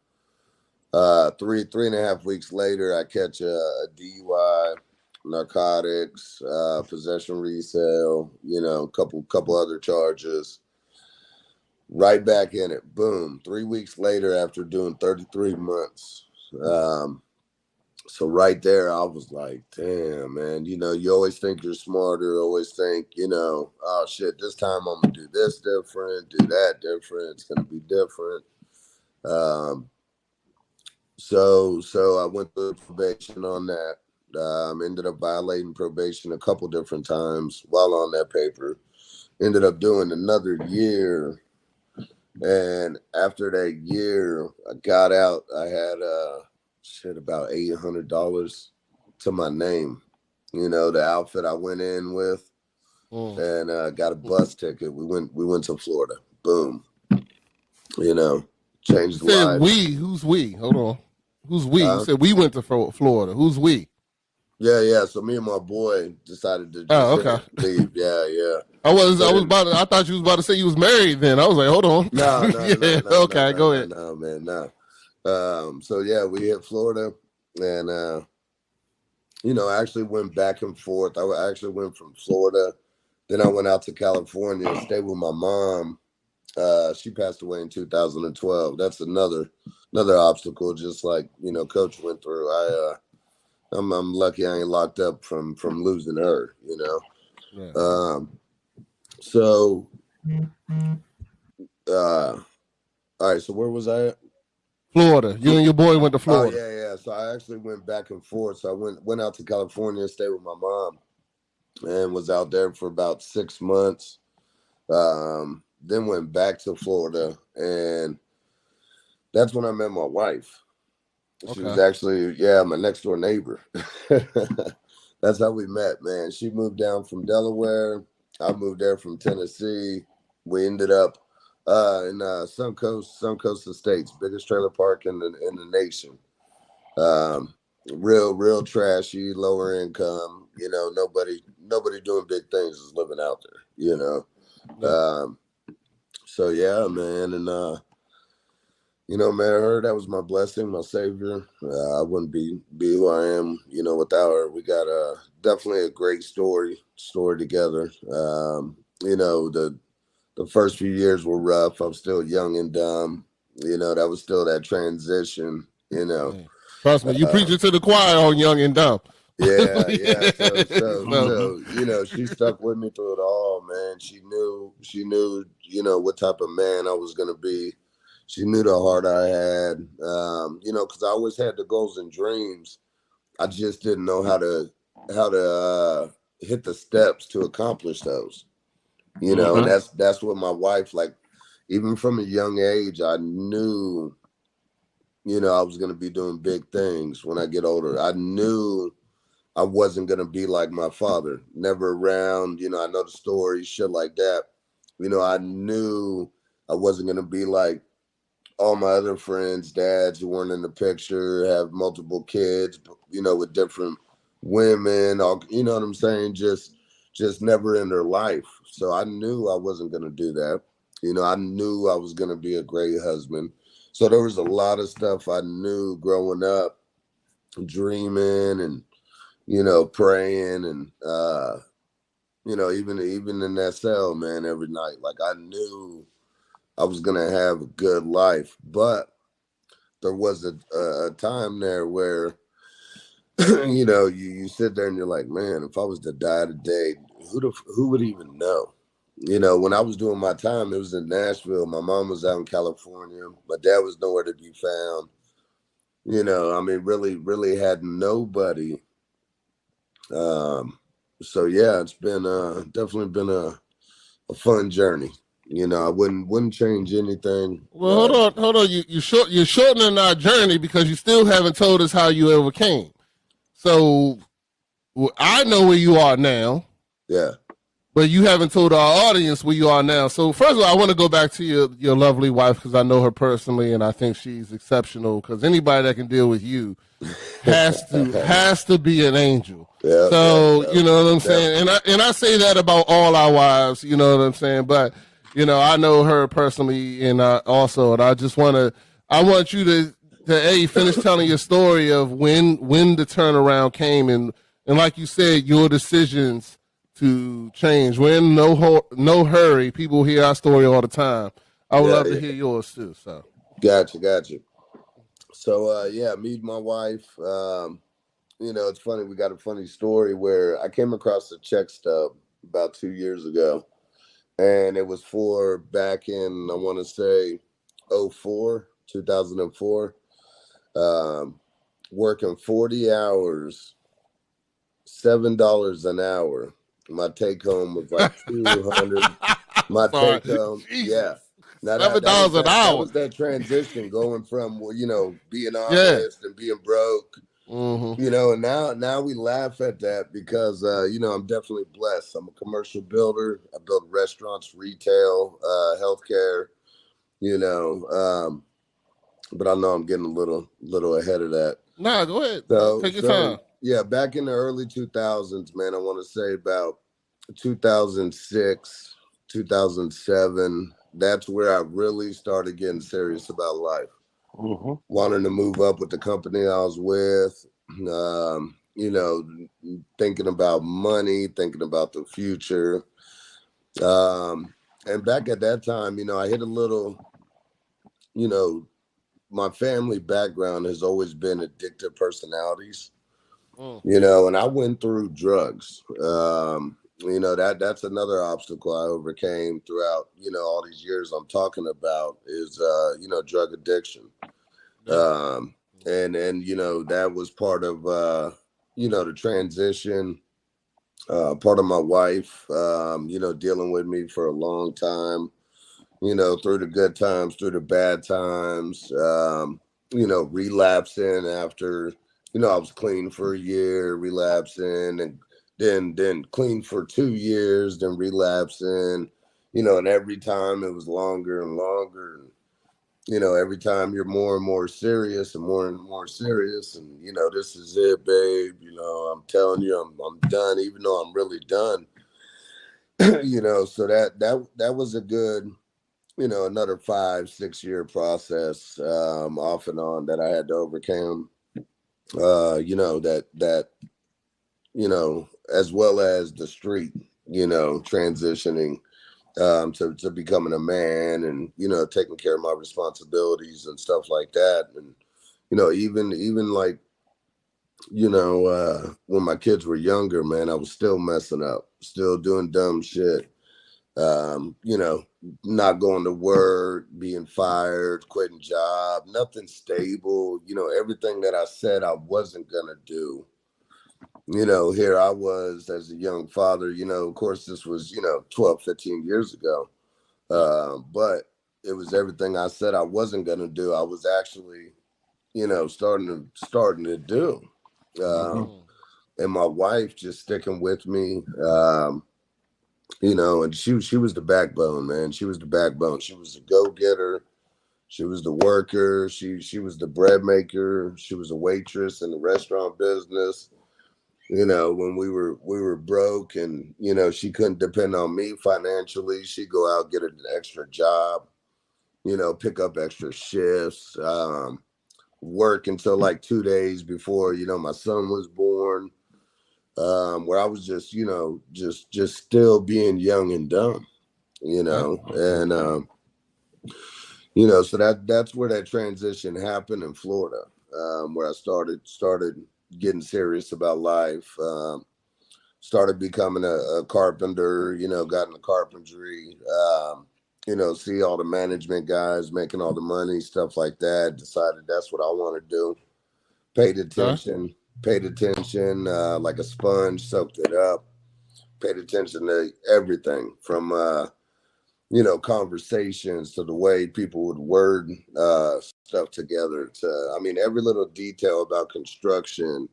3.5 weeks later, I catch a DUI, narcotics, possession, resale, a couple other charges. Right back in it. Boom. 3 weeks later, after doing 33 months. So right there, I was like, damn, man, you always think you're smarter, always think, oh shit, this time I'm gonna do this different, do that different, it's gonna be different. So I went through probation on that. Ended up violating probation a couple different times while on that paper. Ended up doing another year. And after that year, I got out. I had about $800 to my name. The outfit I went in with, and got a bus ticket. We went to Florida. Boom. Changed lives. We? Who's we? Hold on. Who's we? You said we went to Florida. Who's we? Yeah. So me and my boy decided to leave. Yeah. I thought you was about to say you was married then. I was like, hold on. No. Okay, go ahead. No, man, no. So yeah, we hit Florida, and I actually went back and forth. I actually went from Florida, then I went out to California and stayed with my mom. She passed away in 2012. That's another obstacle, just like Coach went through. I'm lucky I ain't locked up from losing her, you know. Yeah. So all right, so where was I at? Florida. You and your boy went to Oh Florida. yeah. So I actually went back and forth. So I went out to California and stayed with my mom and was out there for about 6 months. Then went back to Florida, and that's when I met my wife. She was Okay. actually, my next door neighbor. That's how we met, man. She moved down from Delaware. I moved there from Tennessee. We ended up in Suncoast Estates, biggest trailer park in the nation. Real trashy, lower income. You know, nobody doing big things is living out there. You know, Yeah. so yeah, man, and you know, man, her, that was my blessing, my savior. I wouldn't be who I am, you know, without her. We got definitely a great story together. You know, the first few years were rough. I'm still young and dumb. You know, that was still that transition. You know, Yeah. Trust me, you preaching to the choir on Young and Dumb. yeah. So So, you know, she stuck with me through it all, man. She knew, you know, what type of man I was gonna be. She knew the heart I had, you know, because I always had the goals and dreams. I just didn't know how to hit the steps to accomplish those. You know, and that's what my wife, like, even from a young age, I knew, you know, I was gonna be doing big things when I get older. I knew I wasn't gonna be like my father, never around. You know, I know the story, shit like that. You know, I knew I wasn't gonna be like all my other friends' dads who weren't in the picture, have multiple kids, you know, with different women, all, you know what I'm saying? Just never in their life. So I knew I wasn't going to do that. You know, I knew I was going to be a great husband. So there was a lot of stuff I knew growing up, dreaming and, you know, praying and, you know, even in that cell, man, every night, like I knew I was going to have a good life, but there was a time there where, you know, you sit there and you're like, man, if I was to die today, who would even know? You know, when I was doing my time, it was in Nashville. My mom was out in California. My dad was nowhere to be found. You know, I mean, really had nobody. So yeah, it's been definitely been a fun journey. You know, I wouldn't change anything. well, hold on. You're shortening our journey because you still haven't told us how you overcame. So I know where you are now. Yeah. But you haven't told our audience where you are now. So first of all, I want to go back to your lovely wife because I know her personally and I think she's exceptional. Because anybody that can deal with you has to be an angel. Yeah, so you know what I'm saying, and I say that about all our wives. You know what I'm saying, but you know I know her personally, and also, and I want you to finish telling your story of when the turnaround came and like you said, your decisions to change. We're in no hurry. People hear our story all the time. I would love to hear yours too. So Gotcha. So meet my wife. You know, it's funny. We got a funny story where I came across a check stub about 2 years ago, and it was for back in, I want to say 2004. Working 40 hours, $7 an hour. My take home was like 200. My take home, yeah. Now $7 an hour. That was that transition going from, you know, being honest and being broke. Mm-hmm. You know, and now we laugh at that because you know, I'm definitely blessed. I'm a commercial builder. I build restaurants, retail, healthcare. You know, but I know I'm getting a little ahead of that. Nah, go ahead. Take your time. Yeah, back in the early 2000s, man, I want to say about 2006, 2007. That's where I really started getting serious about life. Mm-hmm. Wanting to move up with the company I was with, you know, thinking about money, thinking about the future. And back at that time, you know, I hit a little, you know, my family background has always been addictive personalities. You know, and I went through drugs. You know, that's another obstacle I overcame throughout, you know, all these years I'm talking about is, you know, drug addiction. And, you know, that was part of, you know, the transition, part of my wife, you know, dealing with me for a long time, you know, through the good times, through the bad times, you know, relapsing after, you know, I was clean for a year, relapsing, and then clean for 2 years, then relapsing, you know, and every time it was longer and longer. And, you know, every time you're more and more serious and more serious. And, you know, this is it, babe. You know, I'm telling you, I'm done, even though I'm really done. You know, so that was a good, you know, another 5-6 year process, off and on, that I had to overcome. You know, that you know, as well as the street, you know, transitioning, to becoming a man, and, you know, taking care of my responsibilities and stuff like that. And, you know, even like, you know, when my kids were younger, man, I was still messing up, still doing dumb shit. You know, not going to work, being fired, quitting job, nothing stable, you know, everything that I said I wasn't gonna do. You know, here I was as a young father, you know, of course this was, you know, 12, 15 years ago. But it was everything I said I wasn't gonna do, I was actually, you know, starting to do. And my wife just sticking with me. You know, and she was the backbone, man. She was the backbone. She was the go-getter. She was the worker. She was the bread maker. She was a waitress in the restaurant business. You know, when we were broke, and, you know, she couldn't depend on me financially, she'd go out, get an extra job, you know, pick up extra shifts, work until like 2 days before, you know, my son was born. Where I was just, you know, just still being young and dumb, you know, and you know, so that's where that transition happened in Florida, where I started getting serious about life, started becoming a carpenter, you know, got into carpentry, you know, see all the management guys making all the money, stuff like that. Decided that's what I want to do. Paid attention. Like a sponge, soaked it up, paid attention to everything from, you know, conversations to the way people would word stuff together to, I mean, every little detail about construction,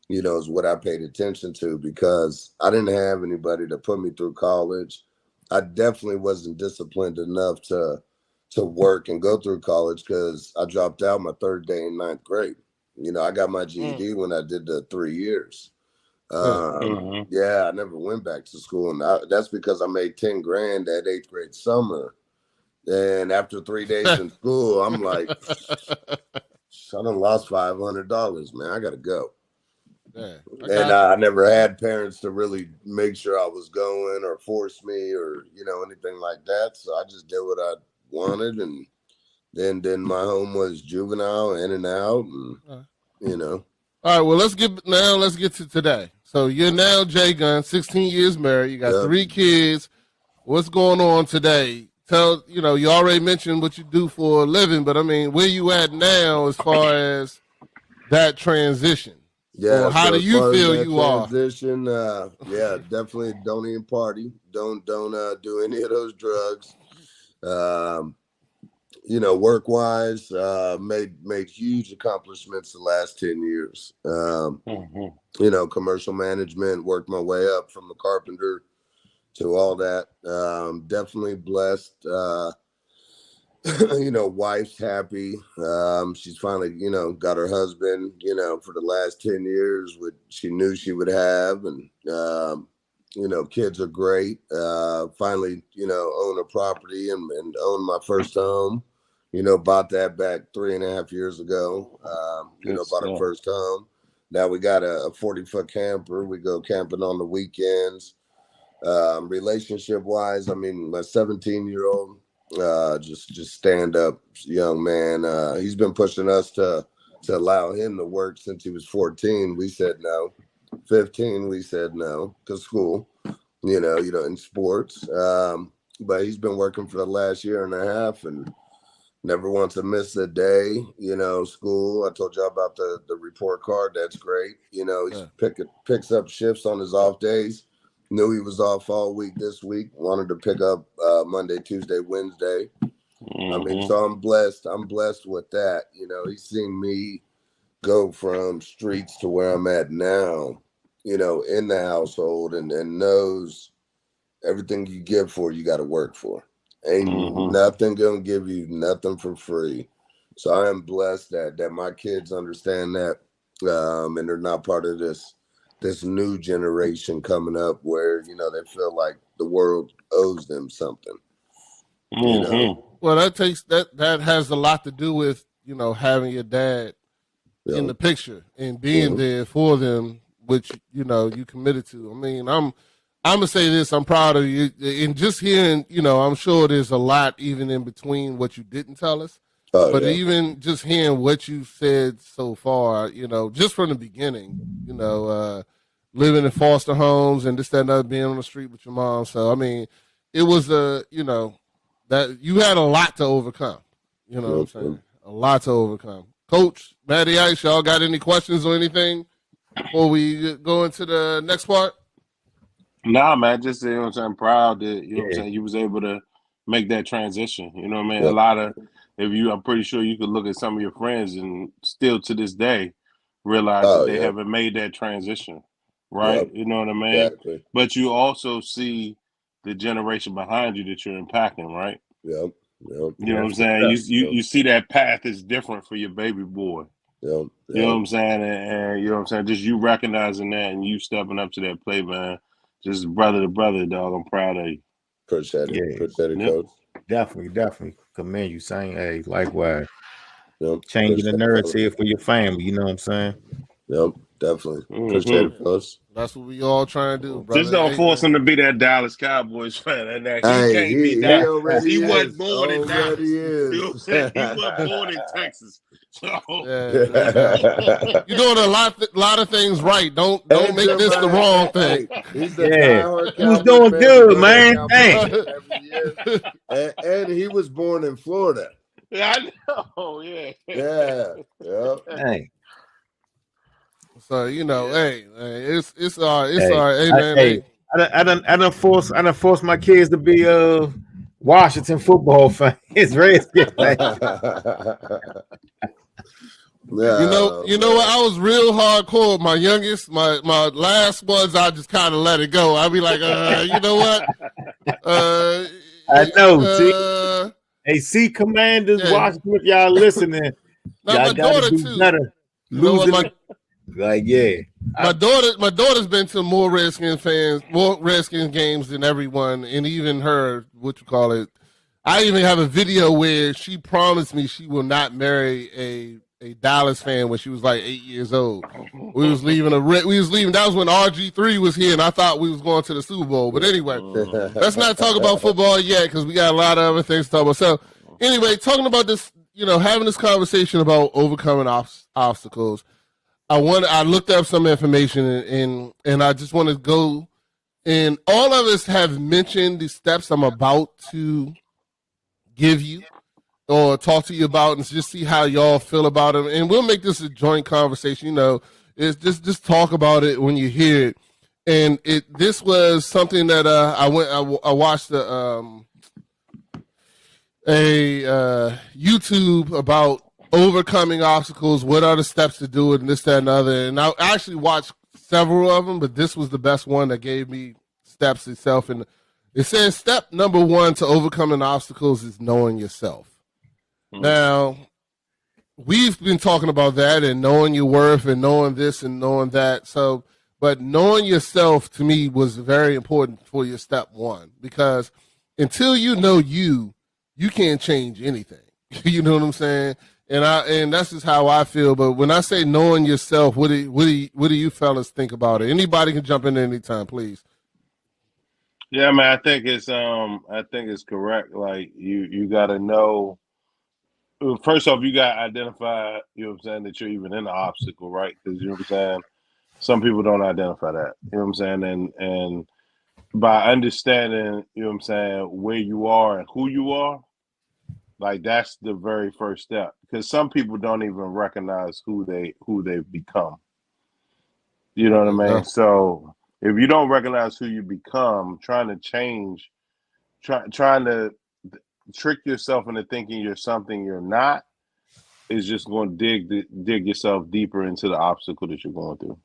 you know, is what I paid attention to, because I didn't have anybody to put me through college. I definitely wasn't disciplined enough to work and go through college, because I dropped out my third day in ninth grade. You know, I got my GED when I did the 3 years. Yeah, I never went back to school, and that's because I made 10 grand that 8th grade summer. And after 3 days in school, I'm like, I done lost $500, man. I gotta go. And I never had parents to really make sure I was going or force me or, you know, anything like that. So I just did what I wanted, and then my home was juvenile, in and out, and you know. All right, well, let's get to today. So you're now Jay Gunn, 16 years married. You got 3 kids. What's going on today? You know, you already mentioned what you do for a living, but I mean, where you at now as far as that transition? Yeah. Or how do you feel you transition, yeah, definitely don't even party. Don't do any of those drugs. You know, work wise, made huge accomplishments the last 10 years. You know, commercial management, worked my way up from a carpenter to all that. Definitely blessed. You know, wife's happy. She's finally, you know, got her husband, you know, for the last 10 years, what she knew she would have. And, you know, kids are great. Finally, you know, own a property and own my first home. You know, bought that back 3.5 years ago. You know, bought our first home. Now we got a 40-foot camper. We go camping on the weekends. Relationship wise, I mean, my 17-year-old, just stand up young man. He's been pushing us to to allow him to work since he was 14. We said no. 15, we said no because school, in sports. But he's been working for the last year and a half and never wants to miss a day. School. I told y'all about the report card. That's great. He picks up shifts on his off days. Knew he was off all week this week. Wanted to pick up Monday, Tuesday, Wednesday. I mean, so I'm blessed. I'm blessed with that. He's seen me go from streets to where I'm at now, in the household and knows everything you give for, you got to work for. Ain't nothing going to give you nothing for free. So I am blessed that my kids understand that and they're not part of this new generation coming up where, they feel like the world owes them something. Well, that has a lot to do with, having your dad in the picture and being there for them, which, you committed to. I mean, I'm going to say this, I'm proud of you. And just hearing, I'm sure there's a lot even in between what you didn't tell us. But even just hearing what you said so far, just from the beginning, living in foster homes and this, that, and other, being on the street with your mom. So, I mean, it was that you had a lot to overcome. You know what I'm saying? A lot to overcome. Coach, Matty Ice, y'all got any questions or anything before we go into the next part? Nah, man, just I'm proud that you was able to make that transition. You know what I mean? A lot of I'm pretty sure you could look at some of your friends and still to this day realize that they haven't made that transition. Right? Yep. You know what I mean? Exactly. But you also see the generation behind you that you're impacting, right? Yep. You know what I'm saying? You see that path is different for your baby boy. Yep. You know what I'm saying? And you know what I'm saying? Just you recognizing that and you stepping up to that plate, man. Just brother to brother, dog. I'm proud of you. Appreciate it. Yeah. Appreciate it, Yep. Coach. Definitely commend you, saying, hey, likewise. Yep. Changing the Appreciate it, narrative for your family, you know what I'm saying? Yep, definitely. Appreciate it, fellas. That's what we all trying to do, brother. Just don't force him to be that Dallas Cowboys fan. And that Hey, can't be he that. already He is. wasn't born in Dallas. Already is. You know what I'm saying? He wasn't born in Texas. So you're doing a lot of things right. Don't And make this the wrong thing. He's the diehard He was Cowboy doing fan. good, He goes man. to Dang. Cowboys every year. And he was born in Florida. I know, yeah. Yeah. Yep. Dang. So hey, it's all right. Hey, man. Hey, I done forced my kids to be Washington football fans, Redskins fans. You know what? I was real hardcore. My youngest, my last ones, I just kind of let it go. I'd be like, you know what? I know. See, Commanders, Washington, if y'all listening, now, y'all gotta do better. Losing, my daughter's been to more Redskins games than everyone, and even her, I even have a video where she promised me she will not marry a Dallas fan when she was like 8 years old. We was leaving. That was when RG3 was here, and I thought we was going to the Super Bowl. But anyway, let's not talk about football yet because we got a lot of other things to talk about. So anyway, talking about this, having this conversation about overcoming obstacles. I looked up some information and I just want to go. And all of us have mentioned the steps I'm about to give you or talk to you about and just see how y'all feel about it. And we'll make this a joint conversation. It's just talk about it when you hear it. And this was something that I watched a YouTube about overcoming obstacles. What are the steps to do it, and this, that, and the other. And I actually watched several of them, but this was the best one that gave me steps itself. And it says step number 1 to overcoming obstacles is knowing yourself. Now, we've been talking about that and knowing your worth and knowing this and knowing that. So, but knowing yourself to me was very important for your step 1, because until you know you can't change anything. You know what I'm saying? And that's just how I feel. But when I say knowing yourself, what do you fellas think about it? Anybody can jump in anytime, please. Yeah, man, I think it's correct. Like you got to know First off, you got to identify, you know what I'm saying, that you're even in the obstacle, right? Because, you know what I'm saying, some people don't identify that, you know what I'm saying? And by understanding, you know what I'm saying, where you are and who you are, like that's the very first step. Because some people don't even recognize who they've become. You know what I mean? Yeah. So if you don't recognize who you become, trying to change, trying to trick yourself into thinking you're something you're not is just going to dig yourself deeper into the obstacle that you're going through.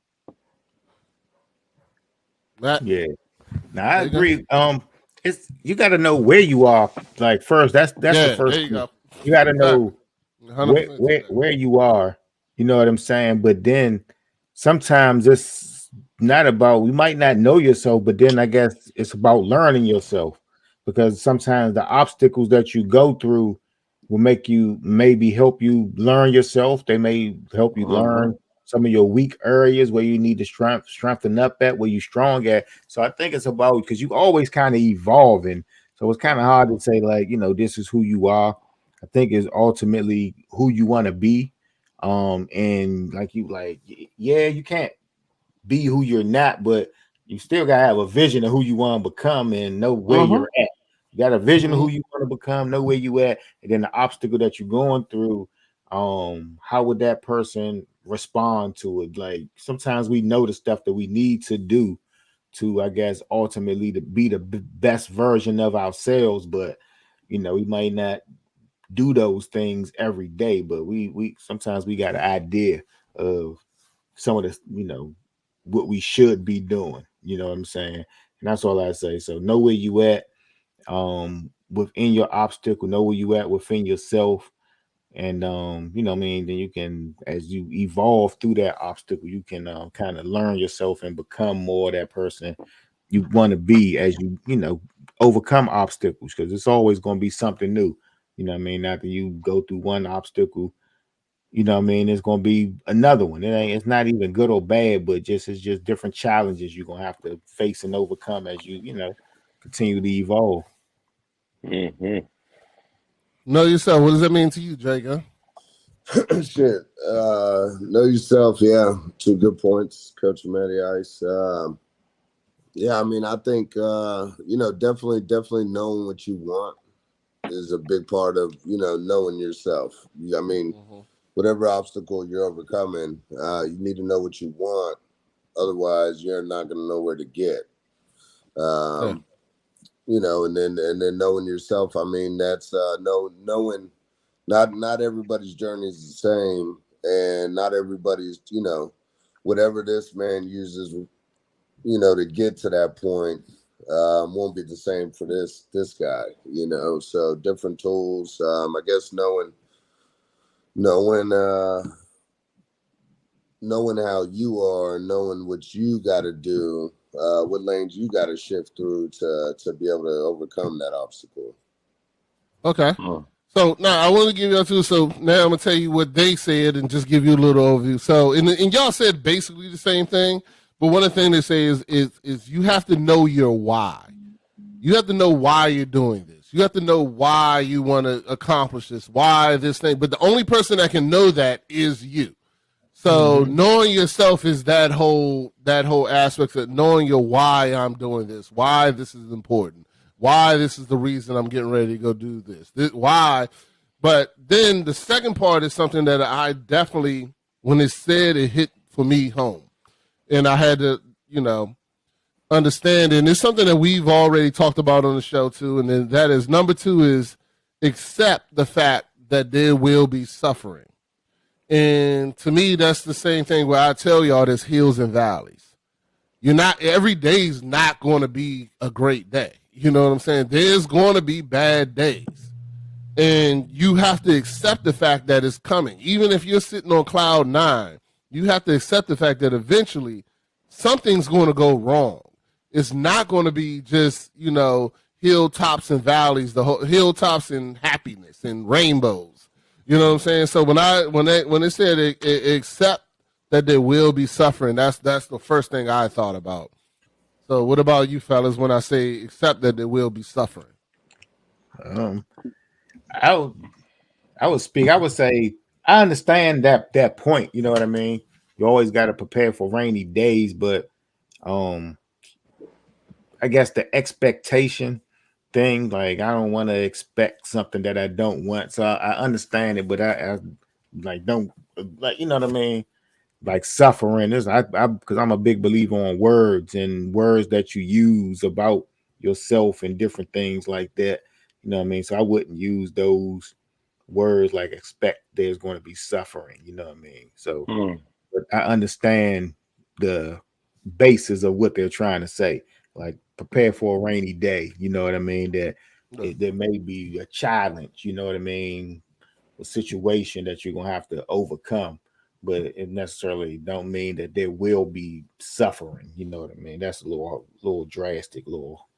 Matt, Yeah. Now I there you go. agree. It's you got to know where you are. Like first, that's the Yeah, first there you thing. go. You got to Exactly. know 100%. where you are. You know what I'm saying? But then sometimes it's not about. We might not know yourself, but then I guess it's about learning yourself because sometimes the obstacles that you go through will make you maybe help you learn yourself. They may help you learn some of your weak areas where you need to strengthen up at, where you're strong at. So I think it's about because you always kind of evolving. So it's kind of hard to say like, you know, this is who you are. I think is ultimately who you want to be. And yeah, you can't be who you're not, but you still gotta have a vision of who you want to become and know where you're at. You got a vision of who you want to become, know where you at, and then the obstacle that you're going through. How would that person respond to it? Like sometimes we know the stuff that we need to do to, I guess, ultimately to be the best version of ourselves, but you know, we might not do those things every day, but we sometimes we got an idea of some of the, you know, what we should be doing. You know what I'm saying? And that's all I say. So know where you at within your obstacle, know where you at within yourself. And you know what I mean, then you can, as you evolve through that obstacle, you can kind of learn yourself and become more that person you want to be as you know, overcome obstacles because it's always going to be something new. You know what I mean? After you go through one obstacle, you know what I mean, it's going to be another one. It's not even good or bad, but it's just different challenges you're going to have to face and overcome as you know, continue to evolve. Mm-hmm. Know yourself. What does that mean to you, Drake? Huh? Shit. Know yourself. Yeah. Two good points, Coach Matty Ice. Yeah, I mean, I think you know, definitely knowing what you want is a big part of, you know, knowing yourself. I mean, whatever obstacle you're overcoming, you need to know what you want. Otherwise, you're not going to know where to get. You know, and then knowing yourself. I mean, that's knowing not everybody's journey is the same, and not everybody's, you know, whatever this man uses, you know, to get to that point won't be the same for this guy, you know. So different tools. I guess knowing how you are, knowing what you got to do, what lanes you got to shift through to be able to overcome that obstacle. Okay. So now I want to give y'all two. So now I'm gonna tell you what they said and just give you a little overview. So and y'all said basically the same thing, but one of the things they say is you have to know your why. You have to know why you're doing this. You have to know why you want to accomplish this, why this thing. But the only person that can know that is you. So knowing yourself is that whole aspect of knowing your why I'm doing this, why this is important, why this is the reason I'm getting ready to go do this. Why. But then the second part is something that I definitely, when it said, it hit for me home. And I had to, you know, understand. And it's something that we've already talked about on the show too. And then that is number 2 is accept the fact that there will be suffering. And to me, that's the same thing where I tell y'all there's hills and valleys. Every day is not going to be a great day. You know what I'm saying? There's going to be bad days. And you have to accept the fact that it's coming. Even if you're sitting on cloud 9, you have to accept the fact that eventually something's going to go wrong. It's not going to be just, you know, hilltops and valleys, the whole hilltops and happiness and rainbows. You know what I'm saying? So when it said accept that there will be suffering, that's the first thing I thought about. So what about you fellas when I say accept that there will be suffering? I would I would speak. I would say I understand that point. You know what I mean? You always got to prepare for rainy days, but I guess the expectation thing, like I don't want to expect something that I don't want. So I understand it, but I like don't like you know what I mean? Like suffering is I because I'm a big believer on words and words that you use about yourself and different things like that. You know what I mean? So I wouldn't use those words like expect there's going to be suffering, you know what I mean? So but I understand the basis of what they're trying to say. Like prepare for a rainy day, you know what I mean? That there may be a challenge, you know what I mean? A situation that you're gonna have to overcome, but it necessarily don't mean that there will be suffering, you know what I mean? That's a little drastic, little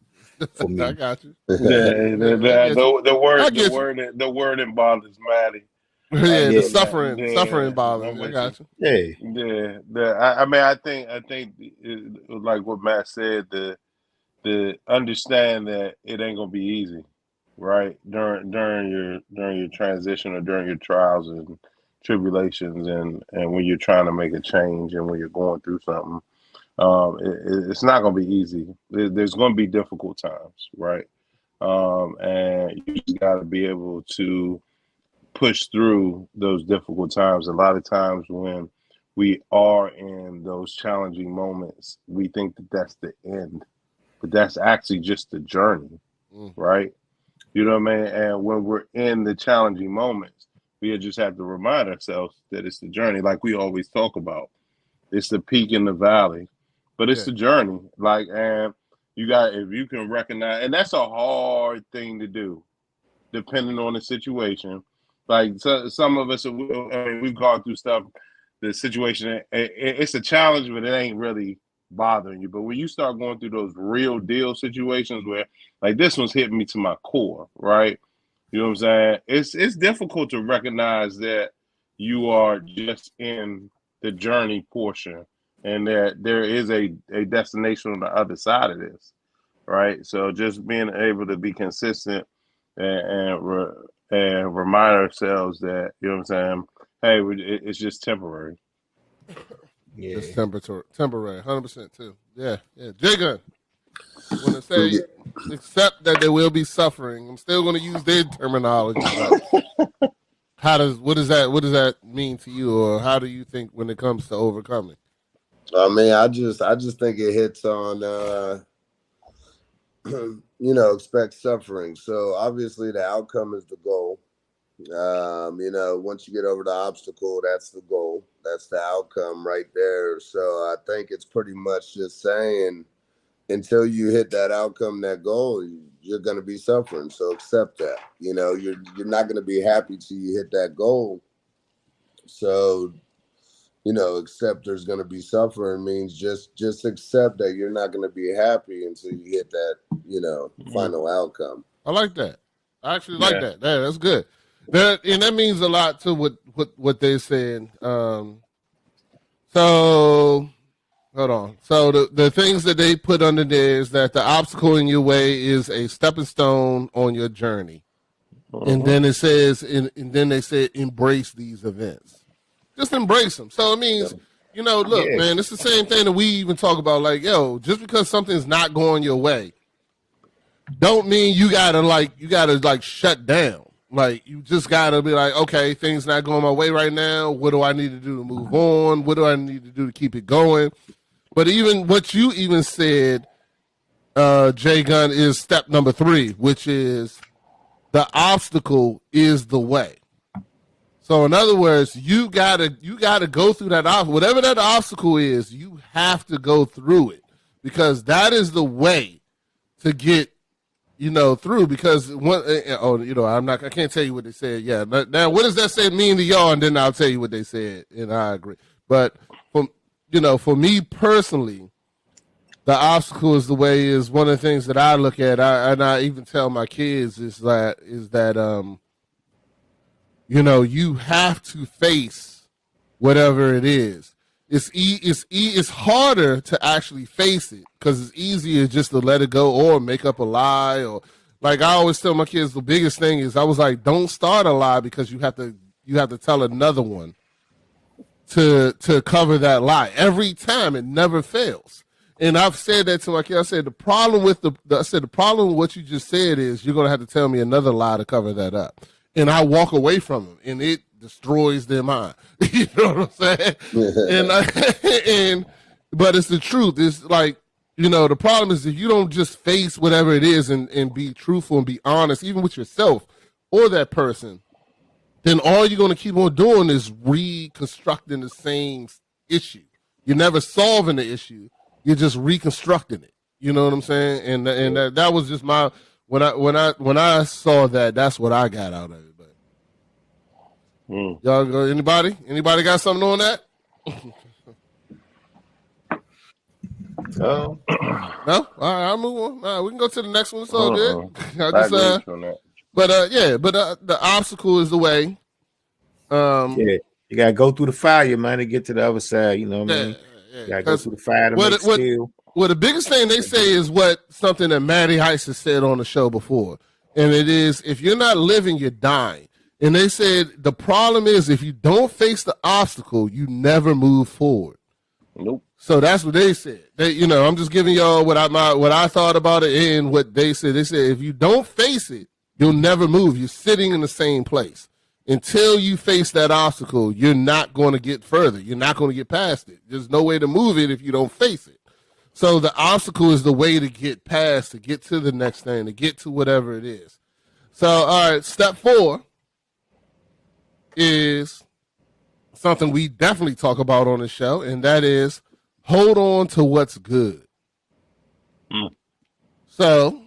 for me. I got you. Yeah, the wording bothers Maddie. Yeah, Yeah. the suffering bothers I'm me. I with got you. Yeah. I mean, I think like what Matt said, the understand that it ain't gonna be easy, right? During your transition or during your trials and tribulations, and when you're trying to make a change and when you're going through something, it's not gonna be easy. There's gonna be difficult times, right? And you just got to be able to push through those difficult times. A lot of times when we are in those challenging moments, we think that that's the end, but that's actually just the journey, right? You know what I mean? And when we're in the challenging moments, we just have to remind ourselves that it's the journey, like we always talk about. It's the peak in the valley, but it's the journey. Like, and if you can recognize, and that's a hard thing to do, depending on the situation. Like some of us, we've gone through stuff. The situation, it's a challenge, but it ain't really bothering you. But when you start going through those real deal situations where, like this one's hitting me to my core, right? You know what I'm saying? It's difficult to recognize that you are just in the journey portion, and that there is a destination on the other side of this, right? So just being able to be consistent and remind ourselves that, you know what I'm saying, hey, it's just temporary. Yeah. It's temporary, 100% too. Yeah. J Gun, when I say accept that there will be suffering, I'm still going to use their terminology. But what does that mean to you, or how do you think when it comes to overcoming? I mean, I just think it hits on expect suffering. So obviously the outcome is the goal. Once you get over the obstacle, that's the goal. That's the outcome right there. So I think it's pretty much just saying until you hit that outcome, that goal, you're going to be suffering. So accept that. You're not going to be happy till you hit that goal. So, accept there's going to be suffering means just accept that you're not going to be happy until you hit that, final outcome. I like that. I actually like that. That's good. And that means a lot to what they're saying. So hold on. So the things that they put under there is that the obstacle in your way is a stepping stone on your journey. And then it says, and then they said, embrace these events. Just embrace them. So it means, look, man, it's the same thing that we even talk about. Like, just because something's not going your way, don't mean you gotta shut down. Like, you just gotta be like, okay, things not going my way right now. What do I need to do to move on? What do I need to do to keep it going? But even what you even said, J Gun, is step number 3, which is the obstacle is the way. So in other words, you gotta go through that obstacle. Whatever that obstacle is, you have to go through it, because that is the way to get through. Because I can't tell you what they said. Yeah. Now, what does that say mean to y'all? And then I'll tell you what they said, and I agree. But for me personally, the obstacle is the way is one of the things that I look at. And I even tell my kids is that you have to face whatever it is. It's harder to actually face it, because it's easier just to let it go or make up a lie or like I always tell my kids, the biggest thing is I was like, don't start a lie because you have to tell another one to cover that lie every time. It never fails. And I've said that to my kids. I said the problem with the problem with what you just said is you're gonna have to tell me another lie to cover that up. And I walk away from them, and it destroys their mind. You know what I'm saying? But it's the truth. It's like, you know, the problem is if you don't just face whatever it is and be truthful and be honest, even with yourself or that person, then all you're going to keep on doing is reconstructing the same issue. You're never solving the issue. You're just reconstructing it. You know what I'm saying? And that was just my when I saw that, that's what I got out of it. But y'all go, anybody got something on that? No? All right, I'll move on. All right, we can go to the next one. It's all good. The obstacle is the way. You gotta go through the fire, man, to get to the other side. You know what I mean? You gotta go through the fire to make skill. Well, the biggest thing they say is something that Matty Heiss has said on the show before, and it is if you're not living, you're dying. And they said the problem is if you don't face the obstacle, you never move forward. Nope. So that's what they said. I'm just giving y'all what I thought about it and what they said. They said if you don't face it, you'll never move. You're sitting in the same place. Until you face that obstacle, you're not going to get further. You're not going to get past it. There's no way to move it if you don't face it. So the obstacle is the way to get past, to get to the next thing, to get to whatever it is. So, all right, step 4 is something we definitely talk about on the show, and that is hold on to what's good. So,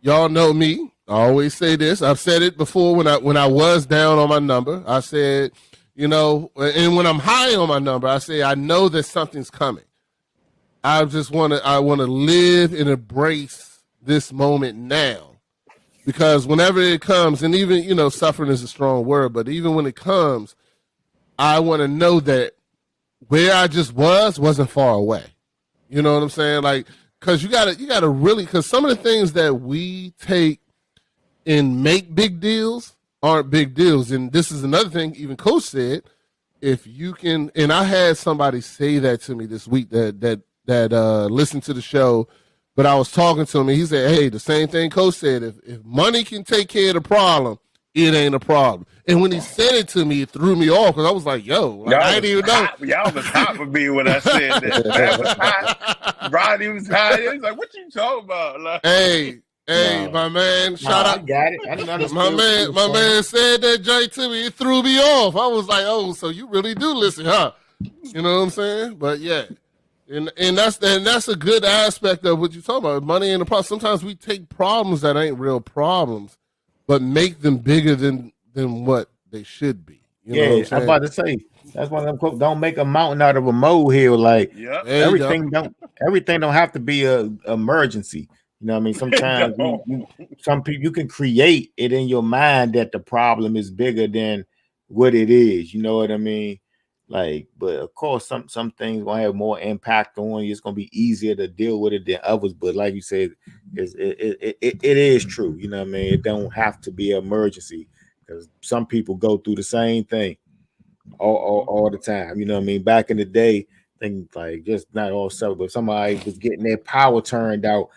y'all know me. I always say this. I've said it before when I was down on my number. I said, and when I'm high on my number, I say I know that something's coming. I want to live and embrace this moment now, because whenever it comes, and even suffering is a strong word, but even when it comes, I want to know that where I just wasn't far away. You know what I'm saying? Like, because you gotta really, because some of the things that we take and make big deals aren't big deals. And this is another thing even Coach said, if you can, and I had somebody say that to me this week that listened to the show, but I was talking to him and he said, hey, the same thing Coach said, if money can take care of the problem, it ain't a problem. And when he said it to me, it threw me off because I was like, yo, I didn't even know. Y'all was hot for me when I said that. That was hot. Rodney was hot. He was like, what you talking about? Like, Hey, my man, shout out. I got it. I didn't understand. My man said that Jay to me. It threw me off. I was like, oh, so you really do listen, huh? You know what I'm saying? But yeah, and that's a good aspect of what you're talking about. Money and the problem. Sometimes we take problems that ain't real problems, but make them bigger than what they should be. You know what I'm about to say. That's one of them quotes. Don't make a mountain out of a molehill. Like everything don't have to be a emergency. You know what I mean? Sometimes some people you can create it in your mind that the problem is bigger than what it is. You know what I mean? Like, but of course, some things gonna have more impact on you. It's gonna be easier to deal with it than others. But like you said, it is true. You know what I mean? It don't have to be an emergency because some people go through the same thing all the time. You know what I mean? Back in the day, things like just not all so, but somebody was getting their power turned out.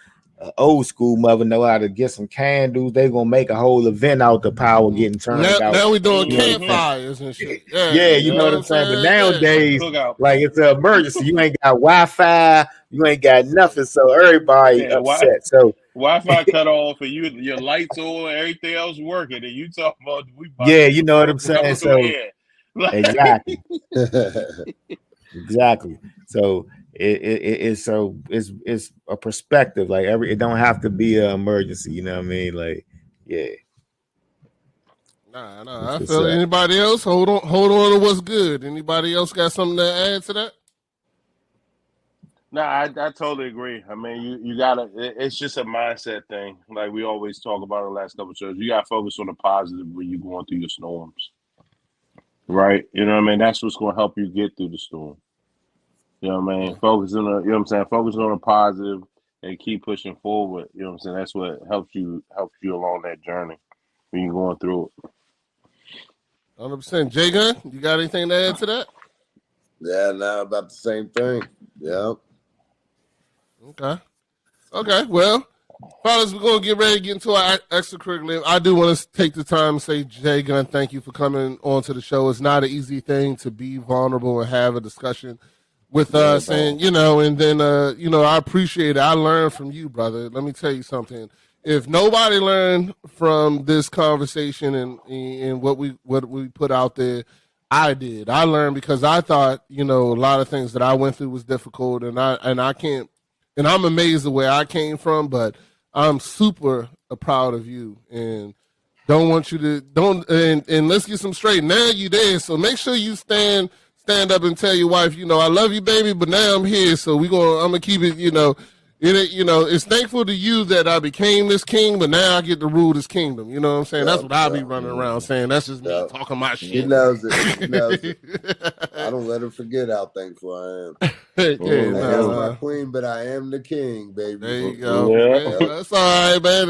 Old school mother know how to get some candles. They gonna make a whole event out the power getting turned out. Now we doing campfires and shit. Yeah, you know what I'm saying. But nowadays, like it's an emergency. You ain't got Wi-Fi. You ain't got nothing. So everybody upset. So Wi-Fi cut off and your lights on, everything else working, and you talk about you know what I'm saying. So exactly, exactly. So. It's a perspective. Like it don't have to be an emergency. You know what I mean? Like, yeah. Nah. I feel anybody else hold on to what's good. Anybody else got something to add to that? Nah, I totally agree. I mean, you gotta. It's just a mindset thing. Like we always talk about in the last couple of shows. You gotta focus on the positive when you're going through your storms, right? You know what I mean? That's what's going to help you get through the storm. You know what I mean? Focus on the positive. and keep pushing forward. You know what I'm saying? That's what helps you along that journey when you're going through it. 100%. J Gun, you got anything to add to that? Yeah, now about the same thing. Yeah. Okay. Well, fellas, we're gonna get ready to get into our extracurricular. I do want to take the time to say, J Gun, thank you for coming onto the show. It's not an easy thing to be vulnerable and have a discussion with us, and then I appreciate it. I learned from you, brother. Let me tell you something. If nobody learned from this conversation and what we put out there, I did. I learned because I thought, a lot of things that I went through was difficult, and I can't, and I'm amazed the way I came from, but I'm super proud of you, and don't want you to and let's get some straight. Now you there, so make sure you stand up and tell your wife, I love you, baby, but now I'm here, so I'm gonna keep it, it's thankful to you that I became this king, but now I get to rule this kingdom. You know what I'm saying? That's what I'll be running around saying. That's just me talking my shit. He knows it. I don't let her forget how thankful I am. I am my queen, but I am the king, baby. There you go. Yeah. That's all right, man.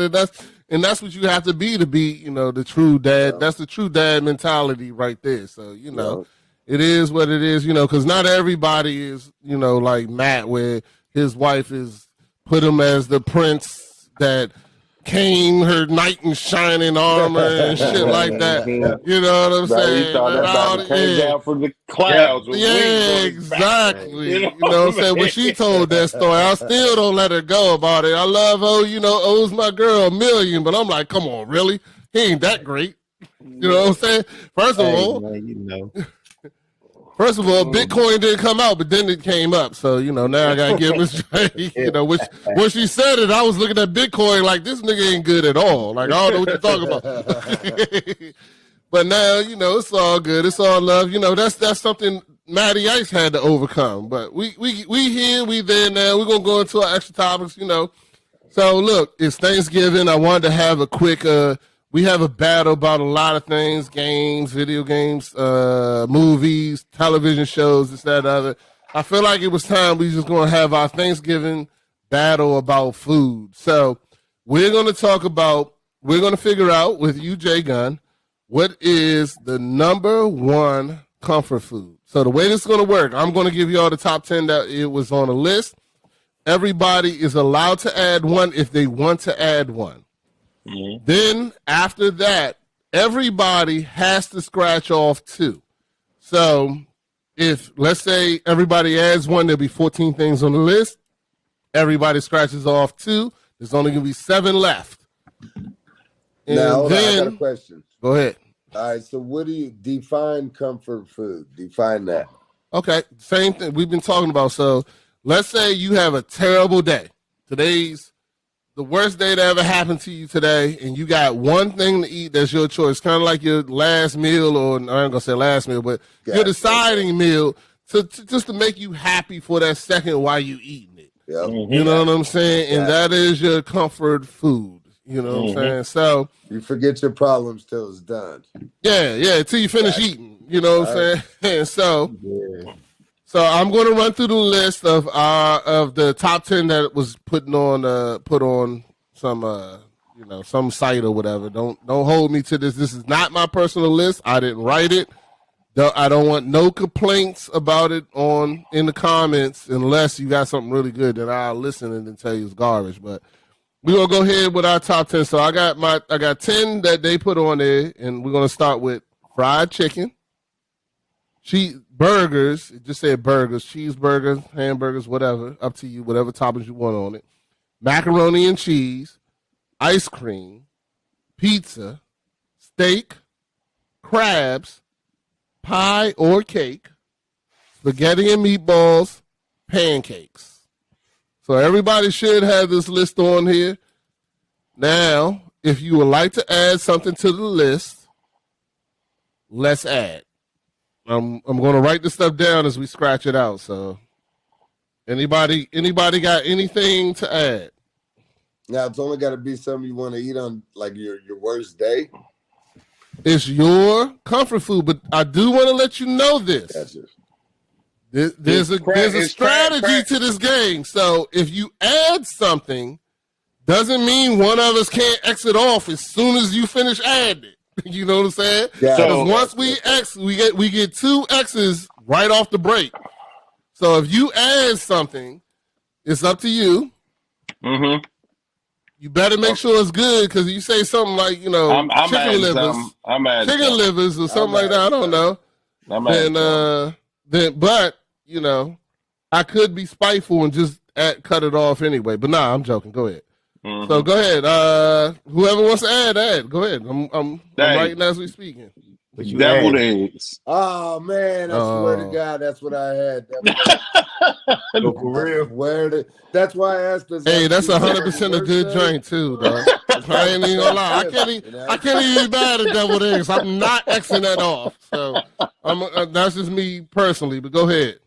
And that's what you have to be, the true dad. Yeah. That's the true dad mentality right there. So, it is what it is, because not everybody is, like Matt, where his wife is put him as the prince that came her knight in shining armor and shit like that. You know what I'm saying? He thought that came down from the clouds. Yeah, exactly. You know what I'm saying? When she told that story, I still don't let her go about it. I love her, owes my girl $1 million, but I'm like, come on, really? He ain't that great. You know what I'm saying? First of all, Bitcoin didn't come out, but then it came up. So, now I got to give him straight. When she said it, I was looking at Bitcoin like, this nigga ain't good at all. Like, I don't know what you're talking about. But now, it's all good. It's all love. That's something Matty Ice had to overcome. But we here, we there now. We're going to go into our extra topics, So, look, it's Thanksgiving. I wanted to have a quick we have a battle about a lot of things, games, video games, movies, television shows, this, that, and other. I feel like it was time we just going to have our Thanksgiving battle about food. So we're going to figure out with you, J Gun, what is the number one comfort food. So the way this is going to work, I'm going to give you all the top 10 that it was on a list. Everybody is allowed to add one if they want to add one. Mm-hmm. Then after that, everybody has to scratch off 2. So if, let's say, everybody adds 1, there'll be 14 things on the list. Everybody scratches off 2. There's only going to be 7 left. And now, I got a question. Go ahead. All right, so what do you define comfort food? Define that. Okay, same thing we've been talking about. So let's say you have a terrible day. Today's the worst day that ever happened to you today, and you got one thing to eat that's your choice, kind of like your last meal, or I ain't going to say last meal, but your deciding meal to just to make you happy for that second while you eating it. Yep. Mm-hmm. You know what I'm saying? And that is your comfort food. You know what I'm saying? So you forget your problems till it's done. Yeah, till you finish eating. You know what I'm saying? So I'm going to run through the list of the top 10 that was put on some some site or whatever. Don't hold me to this. This is not my personal list. I didn't write it. I don't want no complaints about it in the comments unless you got something really good that I'll listen and then tell you it's garbage. But we're gonna go ahead with our top 10. So I got 10 that they put on there, and we're gonna start with fried chicken. Burgers, it just said burgers, cheeseburgers, hamburgers, whatever, up to you, whatever toppings you want on it. Macaroni and cheese, ice cream, pizza, steak, crabs, pie or cake, spaghetti and meatballs, pancakes. So everybody should have this list on here. Now, if you would like to add something to the list, let's add. I'm going to write this stuff down as we scratch it out. So, anybody got anything to add? Now it's only got to be something you want to eat on like your worst day. It's your comfort food, but I do want to let you know this. Gotcha. There's a It's strategy to this game. So if you add something, doesn't mean one of us can't exit off as soon as you finish adding it. You know what I'm saying? Yeah. Because once we X, we get 2 X's right off the break. So if you add something, it's up to you. Mm-hmm. You better make sure it's good, because you say something like, I'm chicken adding livers, something. I'm adding chicken something. livers or something like that. I don't know. I'm adding something. But I could be spiteful and just cut it off anyway. But nah, I'm joking. Go ahead. Mhm. So go ahead. Whoever wants to add. Go ahead. I'm writing as we speaking. But you Deviled add. eggs. Oh man, I swear to God, that's what I had. Go for real. That's why I asked us. Hey, that's 100% a good drink too, dog. I ain't even gonna lie. I can't even be bad at deviled eggs. I'm not Xing that off. So that's just me personally. But go ahead.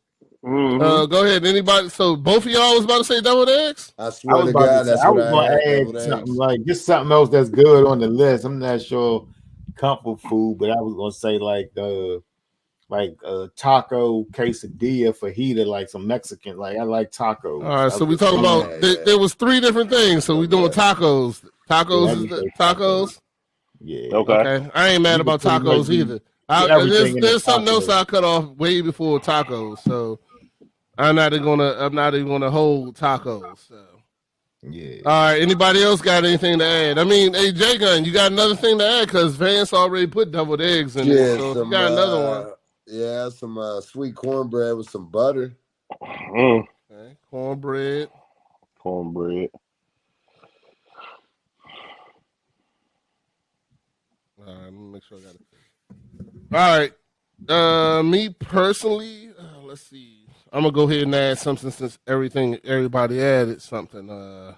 Mhm. Go ahead. Anybody? So both of y'all was about to say deviled eggs? I I swear was to about God, to say, that's I what was I going had. to deviled add eggs. something like just something else that's good on the list. I'm not sure comfort food, but I was going to say like taco quesadilla fajita, like some Mexican. Like I like tacos. All right. So we talking about there was 3 different things. So we doing tacos. Tacos is tacos. Yeah. Okay. I ain't mad You about can pretty tacos much do either. everything in There's the something else taco. I cut off way before tacos. So I'm not even gonna hold tacos. So. Yeah. All right. Anybody else got anything to add? I mean, hey, J Gun, you got another thing to add, because Vance already put deviled eggs in there. So if you got another one. Yeah, some sweet cornbread with some butter. Mm. Okay. Cornbread. Cornbread. All right, let me make sure I got it. All right. Me personally, let's see. I'm gonna go ahead and add something since everybody added something. What's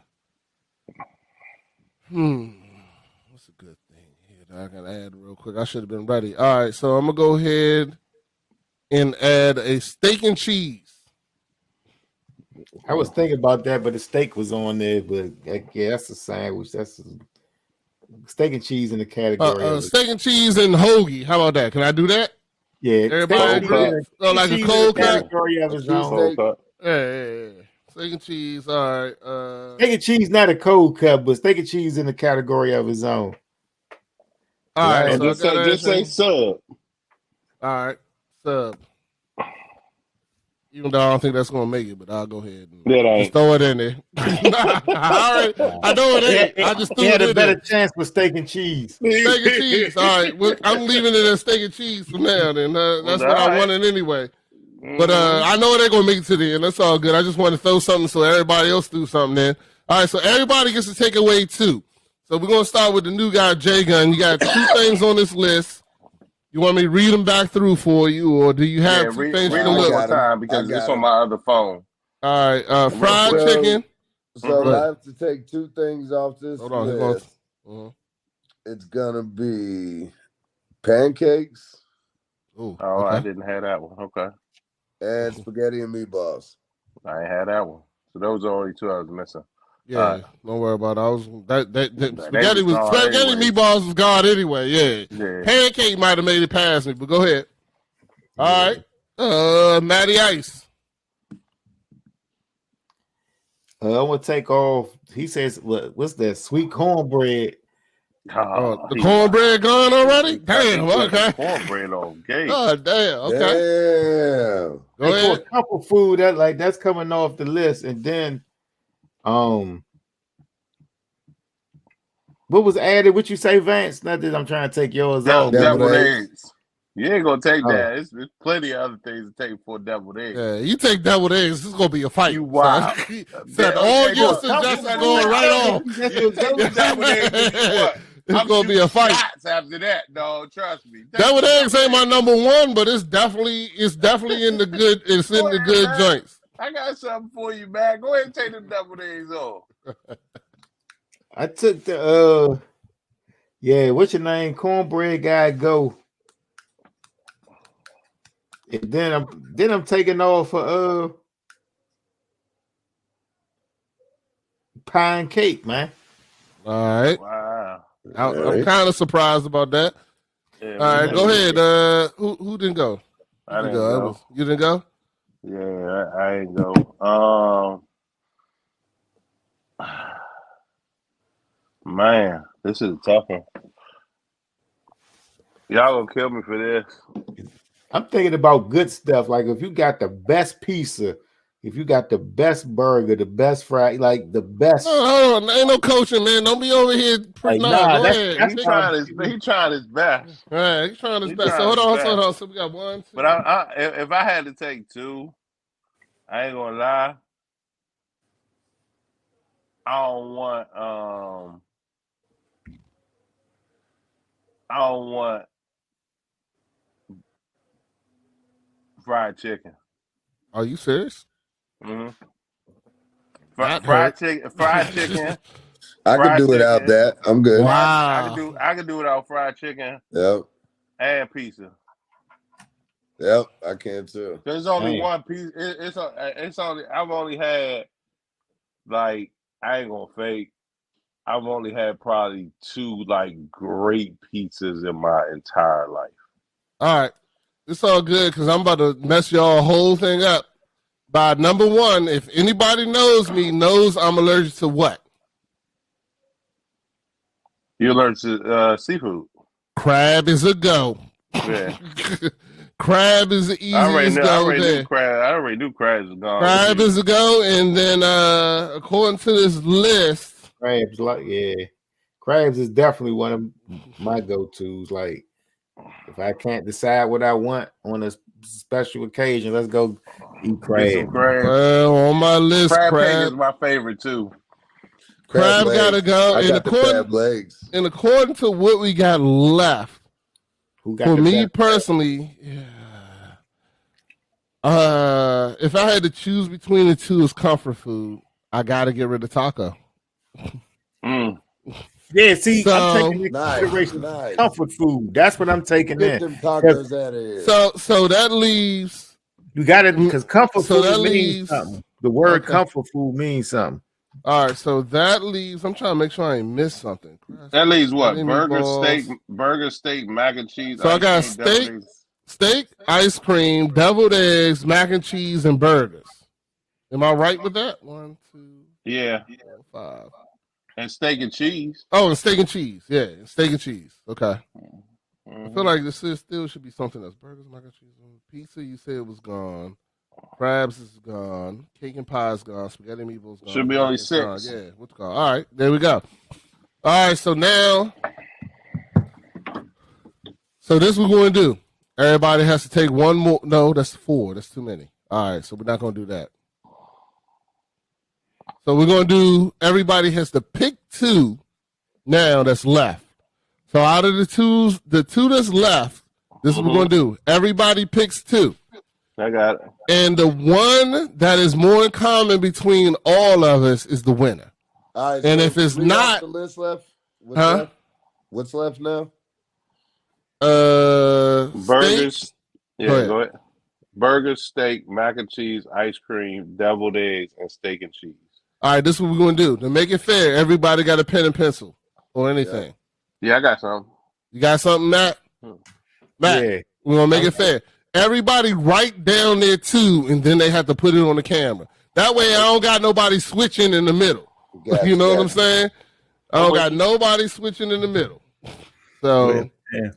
a good thing here that I can add real quick? I should have been ready. All right, so I'm gonna go ahead and add a steak and cheese. I was thinking about that, but the steak was on there. But yeah, that's a sandwich. That's steak and cheese in the category. Of it. Steak and cheese and hoagie. How about that? Can I do that? Yeah, Everybody agree? So like a cold cut. category of its own. Cold cut. Yeah. Steak and cheese. All right. Steak and cheese, not a cold cut, but steak and cheese in the category of its own. All right. And So just say sub. all right. Sub. Even though I don't think that's gonna make it, but I'll go ahead and just throw it in there. I know it ain't. I just threw it in a better there. chance with steak and cheese. Steak and cheese. All right. Well, I'm leaving it as steak and cheese for now. Then that's what I wanted anyway. But I know it ain't gonna make it to the end. That's all good. I just want to throw something so everybody else do something. Then all right. So everybody gets to take away 2. So we're gonna start with the new guy, J Gun. You got 2 things on this list. You want me to read them back through for you, or do you have 2 things read to them one look? more time because it's on my other phone. All right, fried chicken. So I have to take 2 things off this Hold on. list. It's gonna be pancakes Ooh, Oh, I didn't have that one. Okay. and spaghetti and meatballs. I ain't had that one. So those are only 2 I was missing. Yeah, don't worry about it. I was that spaghetti was gone spaghetti anyway. meatballs was gone anyway. Yeah. Pancake might have made it past me, but go ahead. All right, Matty Ice. I'm gonna take off. He says, "What's that? Sweet cornbread." The cornbread gone already? Damn. Okay. Cornbread on gate. Oh damn. Okay. Damn. Go ahead. A couple food that's coming off the list, and then what was added? What you say, Vance? Not that I'm trying to take yours off. Deviled eggs. You ain't gonna take that. It's plenty of other things to take for deviled eggs. Yeah, you take deviled eggs. This is gonna be a fight. You wild. Said all your suggestions going right off. It's gonna be a fight. After that, no, trust me. Deviled eggs ain't my number 1, but it's definitely in the good. It's in the good joints. I got something for you, man. Go ahead and take the deviled eggs off. I took the what's your name? Cornbread guy go. And then I'm taking off for pie and cake, man. All right. Wow. I'm kind of surprised about that. Yeah, all right, go ahead. Who didn't go? I didn't go. You didn't go? Yeah, I ain't go. Man, this is a tough one. Y'all gonna kill me for this. I'm thinking about good stuff. Like if you got the best pizza, if you got the best burger, the best fry, like the best. Hold on. Ain't no coaching, man. Don't be over here. Like, Nah, nah, go ahead. that's He why trying his best. All right, he's trying his He best. So trying hold his on, best. hold on. So we got 1, 2. But if I had to take two, I ain't gonna lie. I don't want fried chicken. Are you serious? Mm-hmm. That Fried hurt. chicken. Fried chicken. I could do without chicken. that. I'm good. Wow. I could do without fried chicken Yep. and pizza. Yep. I can too. There's only Damn. one piece. It's only I've only had like I ain't gonna fake. I've only had probably 2 like great pizzas in my entire life. All right. It's all good because I'm about to mess y'all whole thing up. By number 1, if anybody knows me, knows I'm allergic to what? You allergic to seafood? Crab is a go. Yeah. Crab is the easiest go there. I already knew crabs was gone. Crab is a go, and then according to this list, crabs. Crabs is definitely one of my go-tos. Like if I can't decide what I want on a special occasion, let's go eat crab. Well, on my list, crab crab is my favorite too. Crab gotta go. I got the crab legs. And according to what we got left, for me personally, if I had to choose between the two as comfort food, I gotta get rid of taco. Yeah, see, I'm taking consideration comfort food. That's what I'm taking Get in. them tacos out of here. So that leaves you got it because comfort so food that means leaves something. The word okay. comfort food means something. All right, so that leaves. I'm trying to make sure I ain't missed something. That leaves what? Meatballs. Burger, steak, mac and cheese. So I got steak, ice cream, deviled eggs, mac and cheese, and burgers. Am I right with that? 1, 2, yeah, 4, 5. And steak and cheese. Oh, and steak and cheese. Yeah, steak and cheese. Okay. Mm-hmm. I feel like this still should be something else. Burgers, mac and cheese, pizza. You said it was gone. Crabs is gone. Cake and pie is gone. Spaghetti meatballs gone. Should be only 6. Gone. Yeah, what's gone? All right, there we go. All right, so now, so this we're going to do. Everybody has to take one more. No, that's 4. That's too many. All right, so we're not going to do that. So we're going to do, everybody has to pick 2 now that's left. So out of the 2 that's left, this is what we're going to do. Everybody picks 2. I got it. And the one that is more in common between all of us is the winner. All right, and so if it's read not, off the list left. What's left now? Burgers. Steak. Yeah, go ahead. Burgers, steak, mac and cheese, ice cream, deviled eggs, and steak and cheese. All right, this is what we're going to do. To make it fair, everybody got a pen and pencil or anything. Yeah, I got something. You got something, Matt? Matt, Yeah. we're going to make it fair. Everybody write down their 2, and then they have to put it on the camera. That way I don't got nobody switching in the middle. You know what I'm saying? I don't got nobody switching in the middle. So, yeah.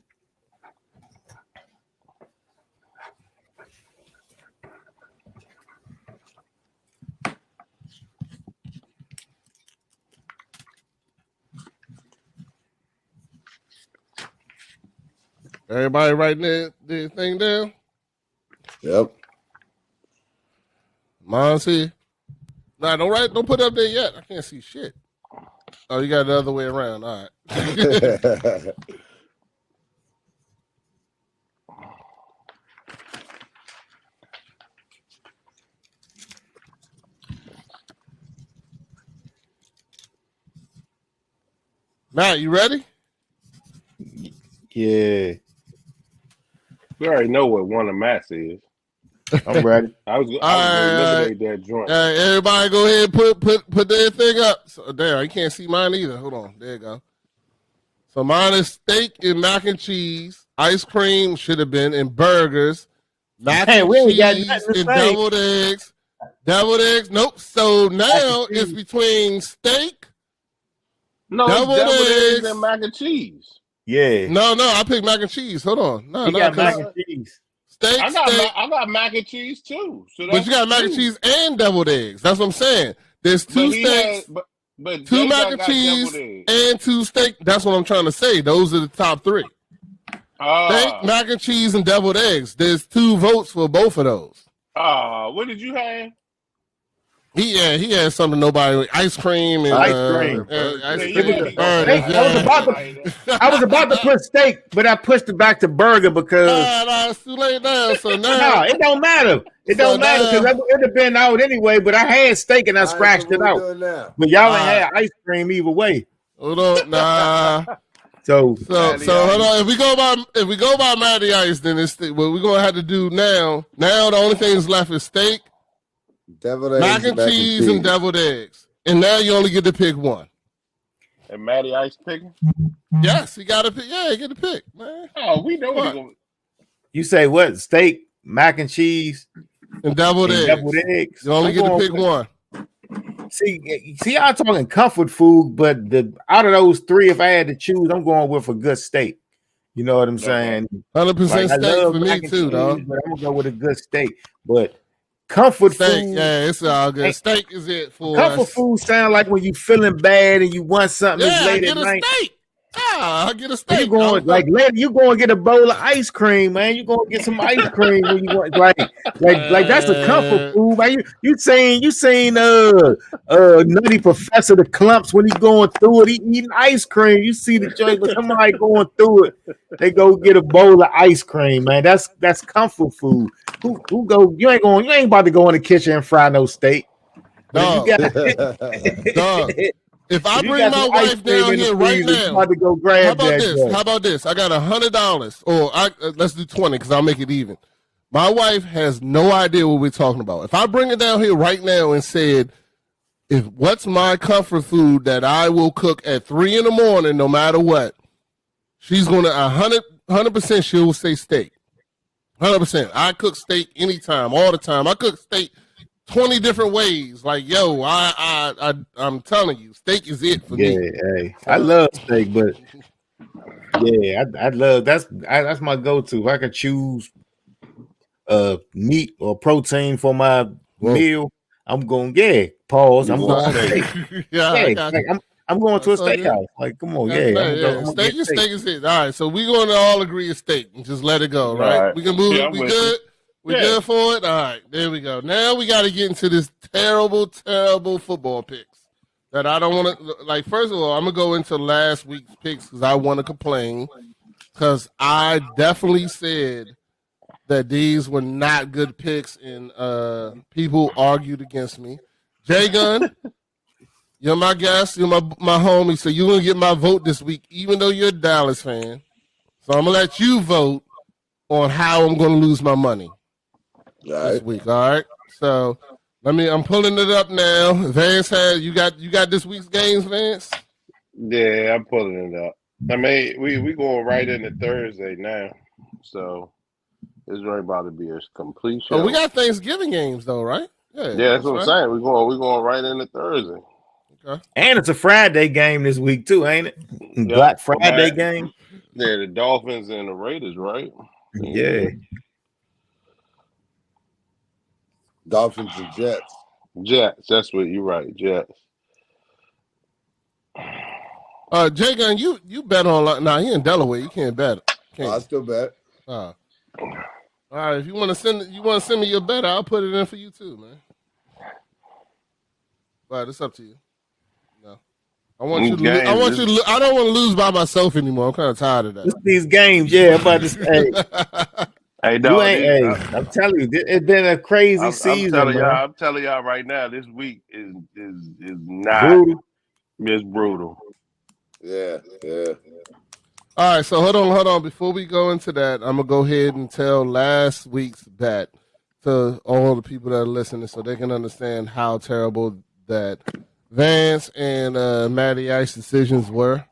everybody writing their thing down? Yep. Mine's here. Nah, don't put it up there yet. I can't see shit. Oh, you got it the other way around. All right. Matt, you ready? Yeah. We already know what one of Matt's is. I'm ready. I was going to eliminate that joint. Everybody go ahead and put their thing up. So, there, you can't see mine either. Hold on. There you go. So mine is steak and mac and cheese, ice cream should have been, and burgers, Mac Man, and we ain't got cheese nothing to and say. deviled eggs. Deviled eggs. Nope. So now and it's cheese. between steak. No, Deviled it's deviled eggs eggs. and mac and cheese. Yeah, No, I picked mac and cheese. Hold on. No, he got mac 'cause and cheese. steak, I got steak. I got mac and cheese too. So But you got mac and two. cheese and deviled eggs. That's what I'm saying. There's But two he steaks, had, but two Jay mac Dog and got cheese, deviled eggs. and two steak. That's what I'm trying to say. Those are the top three. Steak, mac and cheese, and deviled eggs. There's 2 votes for both of those. What did you have? He had something nobody ice cream and Ice cream. ice Yeah, cream. yeah, burgers, yeah. I was about to put steak, but I pushed it back to burger because Nah, it's too late now. So no, now, it don't matter. It So don't matter because now- it'd have been out anyway. But I had steak and I All right, scratched so it what we out. doing now? But y'all ain't Alright. had ice cream either way. hold on, nah. So So Matty hold Ice. on. If we go by Matty Ice, then it's what we're gonna have to do now. Now the only thing that's left is steak, Deviled eggs, mac and cheese, and deviled eggs. And now you only get to pick one. And Matty Ice picking? Yes, you got to pick. Yeah, you get to pick, man. Oh, we know What? what going. you say what? Steak, mac and cheese, And deviled and eggs. deviled eggs. You only I'm get to going pick with- one. See, I'm talking comfort food, but out of those 3, if I had to choose, I'm going with a good steak. You know what I'm saying? 100% Like, I steak love for me mac and too, cheese, dog. but I'm gonna go with a good steak. But comfort Steak, food, yeah, it's all good. Hey, Steak is it for comfort us. food sound like when you feeling bad and you want something Yeah, it's I late get at a night. steak. I get a You steak. going like later? You going to get a bowl of ice cream, man? You going to get some ice cream when you want like that's a comfort food, man. You saying Nutty Professor the clumps when he going through it, he eating ice cream. You see the joint, but somebody going through it, they go get a bowl of ice cream, man. That's comfort food. Who go? You ain't about to go in the kitchen and fry no steak. But Dog, if you got, dog. If I if you bring got my some ice wife cream down in the here right freezer, you now, about to go grab how about that this? joint. How about this? I got $100, or let's do 20 because I'll make it even. My wife has no idea what we're talking about. If I bring her down here right now and said, what's my comfort food that I will cook at 3 in the morning, no matter what, she's gonna 100% she'll say steak. 100%. I cook steak anytime, all the time. I cook steak 20 different ways. Like, yo, I'm telling you, steak is it for Yeah, me. hey, I love steak, but yeah, I love that's my go-to. If I could choose meat or protein for my meal, I'm going pause. I'm You going want steak. Yeah, I got like, you. I'm going to a That's all good. steakhouse. Like, come on, That's I'm right, gonna steak get is steak is it. All right, so we're going to all agree it's steak and just let it go, right? All right. We can move Yeah, it. I'm We with good? We Yeah. good for it? All right, there we go. Now we got to get into this terrible, terrible football picks that I don't want to, like, first of all, I'm going to go into last week's picks because I want to complain because I definitely said that these were not good picks and people argued against me. Jay Gunn, you're my guest. You're my homie. So you're going to get my vote this week, even though you're a Dallas fan. So I'm going to let you vote on how I'm going to lose my money All this right. week. All right. So I'm pulling it up now. Vance you got this week's games, Vance? Yeah, I'm pulling it up. I mean, we going right into Thursday now, so it's right about to be a complete show. Oh, we got Thanksgiving games though, right? yeah, that's what I'm saying. We going right into Thursday. and it's a Friday game this week too, ain't it? Yeah. Black Friday Man. game. Yeah, the Dolphins and the Raiders, right? Yeah. Dolphins and Jets. Jets. That's what you're right. Jets. Jay Gunn, you bet on nah, he in Delaware. You can't bet. Can't. I still bet. All right, if you want to send me your bet, I'll put it in for you too, man. All right, it's up to you. No, I want you. To I want you. To I don't want to lose by myself anymore. I'm kind of tired of that. These games, yeah. I'm about to say, Hey, you dog, ain't. I'm telling you, it's been a crazy season. I'm telling y'all right now, this week is not Brutal. It's brutal. Yeah. All right, so hold on. Before we go into that, I'm gonna go ahead and tell last week's bet to all the people that are listening, so they can understand how terrible that Vance and Matty Ice decisions were.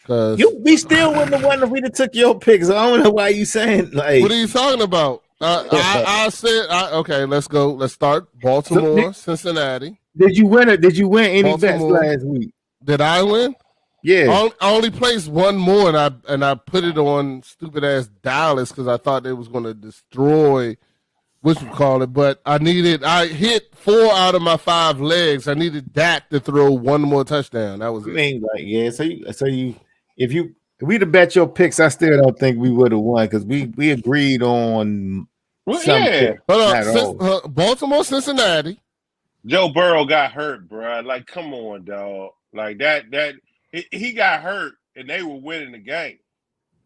Cause We still wouldn't have won if we'd have took your picks. I don't know why you saying like. what are you talking about? I said, okay, let's go. Let's start. Baltimore, Cincinnati. Did you win it? Did you win any bets Baltimore. last week? Did I win? Yeah. I only placed one more, and I put it on stupid ass Dallas because I thought it was going to destroy whatchamacallit. But I hit 4 out of my 5 legs. I needed Dak to throw one more touchdown. That was I it. mean, like, yeah. So you, if we'd have bet your picks, I still don't think we would have won because we agreed on some picks, not all. Baltimore, Cincinnati. Joe Burrow got hurt, bro. Like, come on, dog. Like that he got hurt and they were winning the game.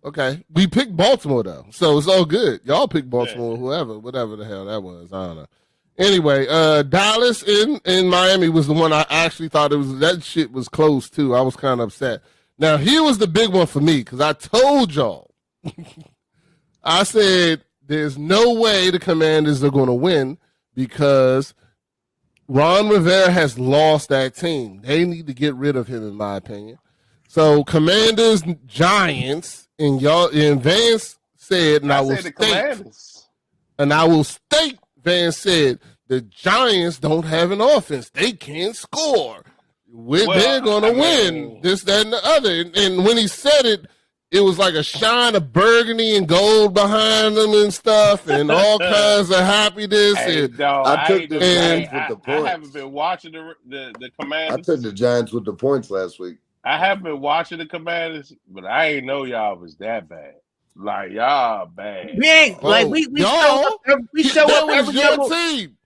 Okay, we picked Baltimore though, so it's all good. Y'all picked Baltimore, whatever the hell that was. I don't know. Anyway, Dallas in Miami was the one I actually thought that shit was close too. I was kind of upset. Now here was the big one for me because I told y'all, I said there's no way the Commanders are going to win because Ron Rivera has lost that team. They need to get rid of him, in my opinion. So Commanders, Giants, and Vance said, and I will state, Vance said, the Giants don't have an offense. They can't score. They're going to win this, that, and the other. And when he said it, it was like a shine of burgundy and gold behind them and stuff, and all kinds of happiness. Hey, and dog, I took the Giants with the points. I haven't been watching the Commanders. I took the Giants with the points last week. I haven't been watching the Commanders, but I ain't know y'all was that bad. Like, y'all bad. We ain't like we show up every other team.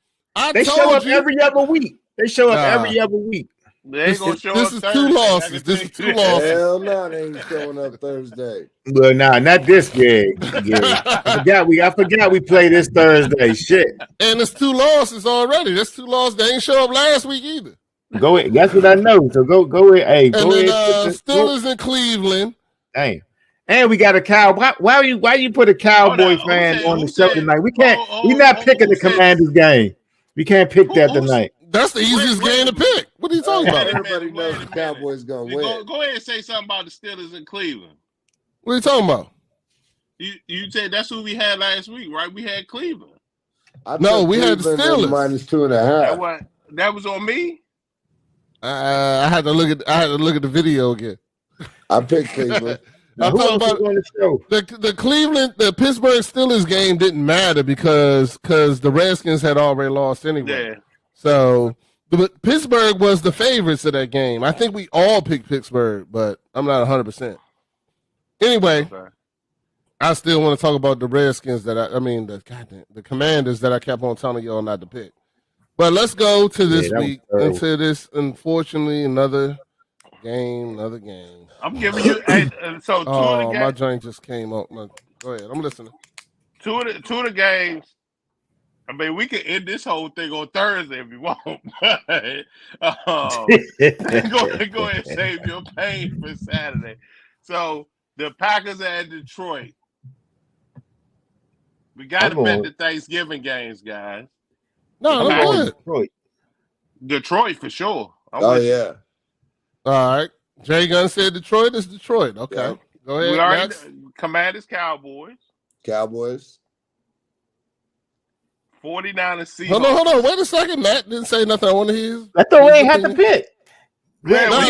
They show up every other week. They show up every other week. They ain't gonna show this up is 2 losses. This is 2 losses. Hell no, they ain't showing up Thursday. Well, nah, not this game. I forgot we play this Thursday. Shit. And it's 2 losses already. That's 2 losses. They ain't show up last week either. Go ahead. That's what I know. So go ahead. Hey, and go then ahead. Steelers in Cleveland. Dang. And we got a cow. Why you put a Cowboy fan on the show tonight? We can't. We're not picking the Commanders game. We can't pick that tonight. That's the easiest game to pick. What are you talking about? Everybody knows the Cowboys gonna win. Go ahead and say something about the Steelers in Cleveland. What are you talking about? You said that's who we had last week, right? We had Cleveland. No, we had the Steelers -2.5. That was on me. I had to look at the video again. I picked Cleveland. I'm talking about the Pittsburgh Steelers game didn't matter because the Redskins had already lost anyway. Yeah. So, but Pittsburgh was the favorites of that game. I think we all picked Pittsburgh, but I'm not 100%. Anyway, I still want to talk about the Redskins the Commanders that I kept on telling y'all not to pick. But let's go to this week into this, unfortunately, another game. I'm giving you so 2 of the games. My joint just came up. Go ahead, I'm listening. 2 of the games. I mean, we can end this whole thing on Thursday if you want. Go ahead and save your pain for Saturday. So the Packers are at Detroit. We got to bet the Thanksgiving games, guys. No, I'm good. Detroit for sure. Yeah. All right. Jay Gunn said Detroit is Detroit. Okay. Yeah. Go ahead. We already Commanders, Cowboys. 49ers, Seahawks. Hold on. Wait a second. Matt didn't say nothing. I want to hear. I thought we ain't have to pick. No.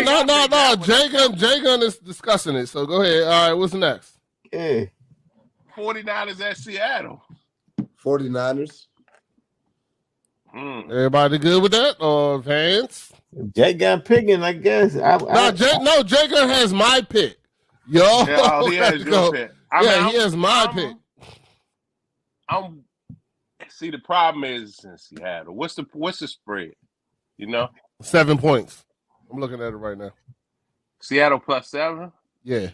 Jay Gunn is discussing it. So go ahead. All right. What's next? Yeah. 49ers at Seattle. 49ers. Everybody good with that? Or Vance? Jay Gunn picking, I guess. Jay Gunn has my pick. Yo. Yeah, he has your pick. He has my pick. See, the problem is in Seattle. What's the spread? 7 points. I'm looking at it right now. Seattle +7? Yeah.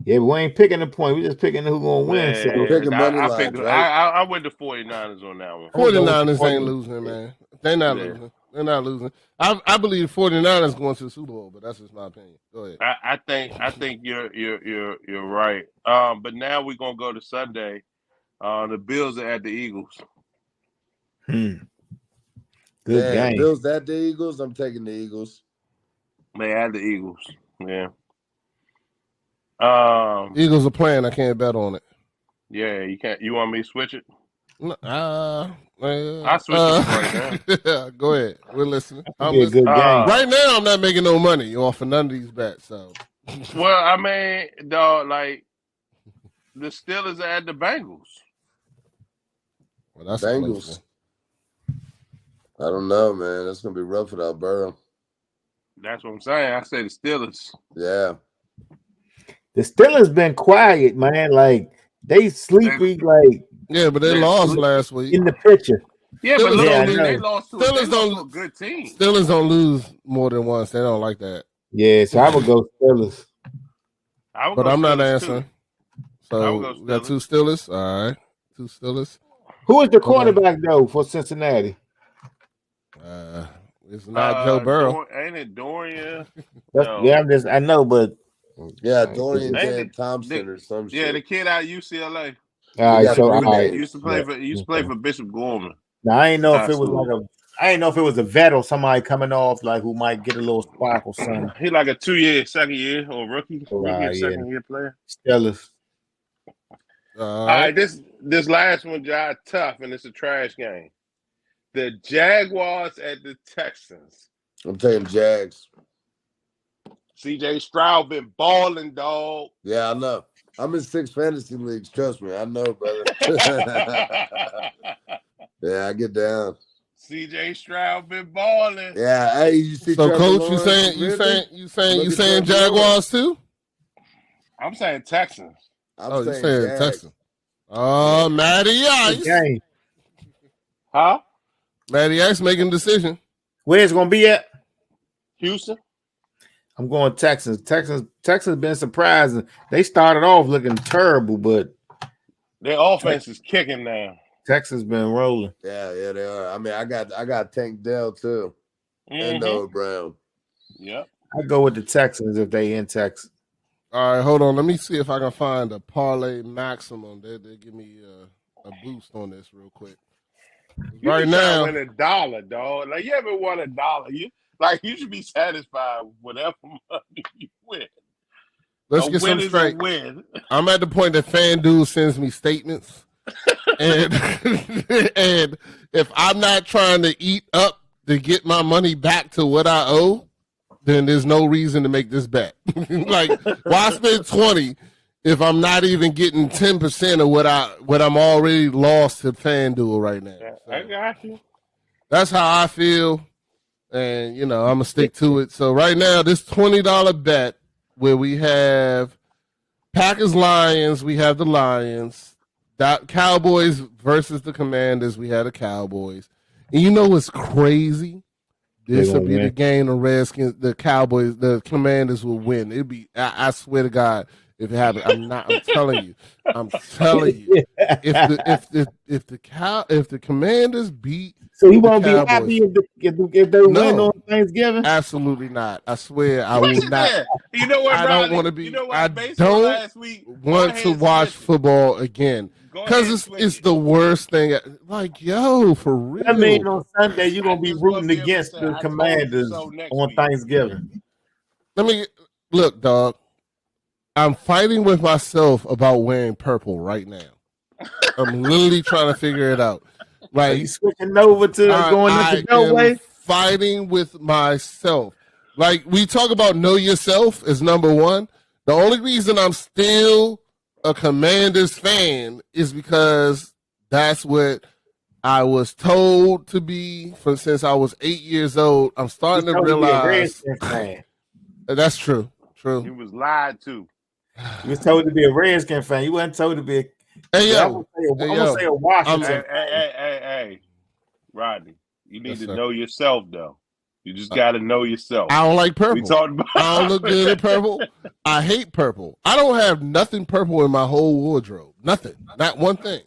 Yeah, but we ain't picking the point. We're just picking who's going to win. So we're picking money lines, right? I went to 49ers on that one. 49ers ain't losing, man. They're not losing. They're not losing. I believe 49ers going to the Super Bowl, but that's just my opinion. Go ahead. I think you're right. But now we're gonna go to Sunday. The Bills are at the Eagles. Good game. Bills at the Eagles. I'm taking the Eagles. They at the Eagles. Yeah. Eagles are playing. I can't bet on it. Yeah, you can't. You want me to switch it? I switch it right now. Go ahead. We're listening. I'm Be a listening. good game. Right now, I'm not making no money off of none of these bets. So, Well, I mean, dog, like the Steelers are at the Bengals. well, that's a close Bengals. one. I don't know, man. That's gonna be rough without Burrow. That's what I'm saying. I say the Steelers. Yeah. The Steelers been quiet, man. Like they sleepy, like Yeah, but they lost last week. in the picture. Yeah, Steelers but look, don't they lose. lost to Steelers they lost don't- to a good team. Steelers don't lose more than once. They don't like that. Yeah, so I would go Steelers. I would But go I'm not Steelers, answering. too. I So would go we got Steelers. two Steelers. All right, two Steelers. Who is the quarterback though for Cincinnati? It's not Joe Burrow. Ain't it Dorian? That's, No. Yeah, I know, but Yeah, Dorian Ain't Dan it- Thompson or some Yeah, shit. the kid out of UCLA. all right. Yeah, So all Green Bay. right. He used to play for Bishop Gorman. Now I ain't know if High it was school. like I ain't know if it was a vet or somebody coming off like who might get a little spark or something. He like a 2-year, second year or rookie, Right, or yeah. second year player. Steelers. All right, this last one, John, tough, and it's a trash game. The Jaguars at the Texans. I'm taking Jags. CJ Stroud been balling, dog. Yeah, I know. I'm in 6 fantasy leagues. Trust me, I know, brother. Yeah, I get down. CJ Stroud been balling. Yeah, hey, you see. So, Trevor Coach, Lawrence really? you Look saying at Trevor Jaguars too? I'm saying Texans. I'm You saying saying Jags. Texans? Oh, Matty Good Ice. game. Huh? Matty Ice making a decision. Where it's gonna be at? Houston? I'm going Texans. Texans been surprising. They started off looking terrible, but Their offense is kicking now. Texas been rolling. Yeah, they are. I mean, I got Tank Dell too, and Noah Brown. Yep. I go with the Texans if they in Texas. All right, hold on. Let me see if I can find a parlay maximum. They give me a boost on this real quick. You Right be trying now, to win $1, dog. Like you haven't won $1. You should be satisfied with whatever money you win. let's A get win some is straight. a win. I'm at the point that FanDuel sends me statements, and and if I'm not trying to eat up to get my money back to what I owe, then there's no reason to make this bet. Like, why spend 20 if I'm not even getting 10% of what I'm already lost to FanDuel right now? I So got you. that's how I feel, and I'm gonna stick to it. So right now, this $20 bet where we have Packers Lions, we have the Lions. Cowboys versus the Commanders, we had the Cowboys. And you know what's crazy? This They will gonna be the win. game the Redskins, the Cowboys, the Commanders will win. It'd be, I swear to God, if it happened. I'm telling you. If the Commanders beat, So you won't be Cowboys. happy if they win on Thanksgiving? absolutely not. I swear I will not. You know what, I don't Riley? want to be. You know what? I Based on don't last week, go want ahead to and watch switch it. football again Go because ahead and it's switch the it. worst thing. Like, yo, for real. That means on Sunday you're gonna I be just wanna rooting be able to against say, the I told you Commanders so next on week. Thanksgiving. Let me look, dog. I'm fighting with myself about wearing purple right now. I'm literally trying to figure it out. Are Like, you switching over to going I into your am way? fighting with myself. Like, we talk about know yourself as number one. The only reason I'm still a Commanders fan is because that's what I was told to be since I was 8 years old. I'm starting to realize that's true. He True. was lied to. You was told to be a Redskin fan. You wasn't told to be a. Hey, I'm yo. gonna say a Washington. Hey, Rodney, you need Yes, to sir. know yourself, though. You just got to know yourself. I don't like purple. We talked about. I don't look good in purple. I hate purple. I don't have nothing purple in my whole wardrobe. Nothing. Not one thing.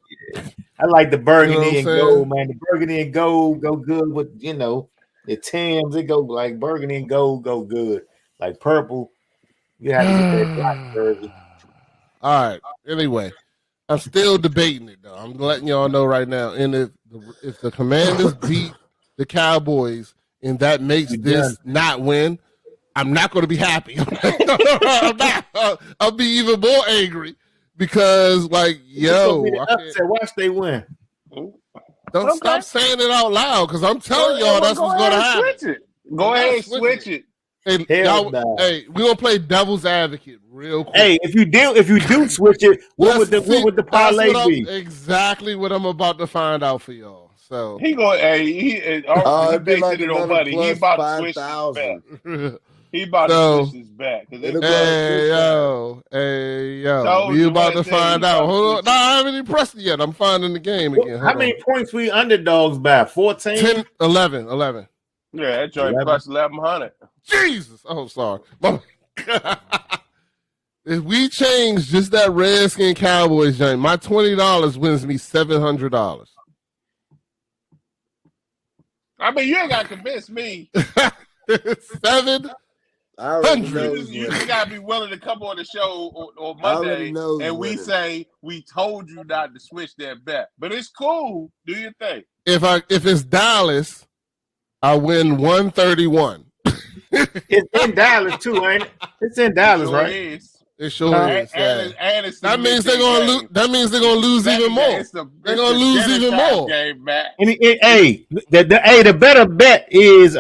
I like the burgundy You and know what I'm gold, man. The burgundy and gold go good with the Tims. It go like burgundy and gold go good. Like purple, you have to get that black jersey. All right. Anyway, I'm still debating it though. I'm letting y'all know right now. And if the Commanders beat the Cowboys and that makes this not win, I'm not going to be happy. I'm not. I'll be even more angry because like, yo, I can't- upset. Watch they win. don't Okay. stop saying it out loud because I'm telling y'all that's what's going to happen. Switch it. Go ahead and switch it. Hey, Hell y'all, no. hey, we gonna play devil's advocate real quick. Hey, if you do switch it, what would the parlay be? Exactly what I'm about to find out for y'all. So He going. Hey, he It'd basing be like it on another money. He plus about to switch his 5,000. bet. He about So- to switch his bet. 'Cause It'll it's- go- hey yo, Told we you about to right there, find you out. about to Hold on, switch no, I haven't even pressed it yet. I'm finding the game again. How many points we underdogs by? 14? 10, 11. yeah, that joint 11. plus 1,100. Jesus, oh sorry. If we change just that Redskin Cowboys game, my $20 wins me $700. I mean, you ain't got to convince me. 7. I already Hundred. know You who's just winning. got to be willing to come on the show on I already Monday, know who's and we winning. say we told you not to switch that bet. But it's cool. Do your thing. If it's Dallas, I win 131. It's in Dallas too, ain't it? It's in Dallas, Sure right? is. It sure And- is. Yeah. And it's the That means they're midday gonna game. lose. That means they're gonna lose even more. They're gonna lose even more. Game, Matt. And the better bet is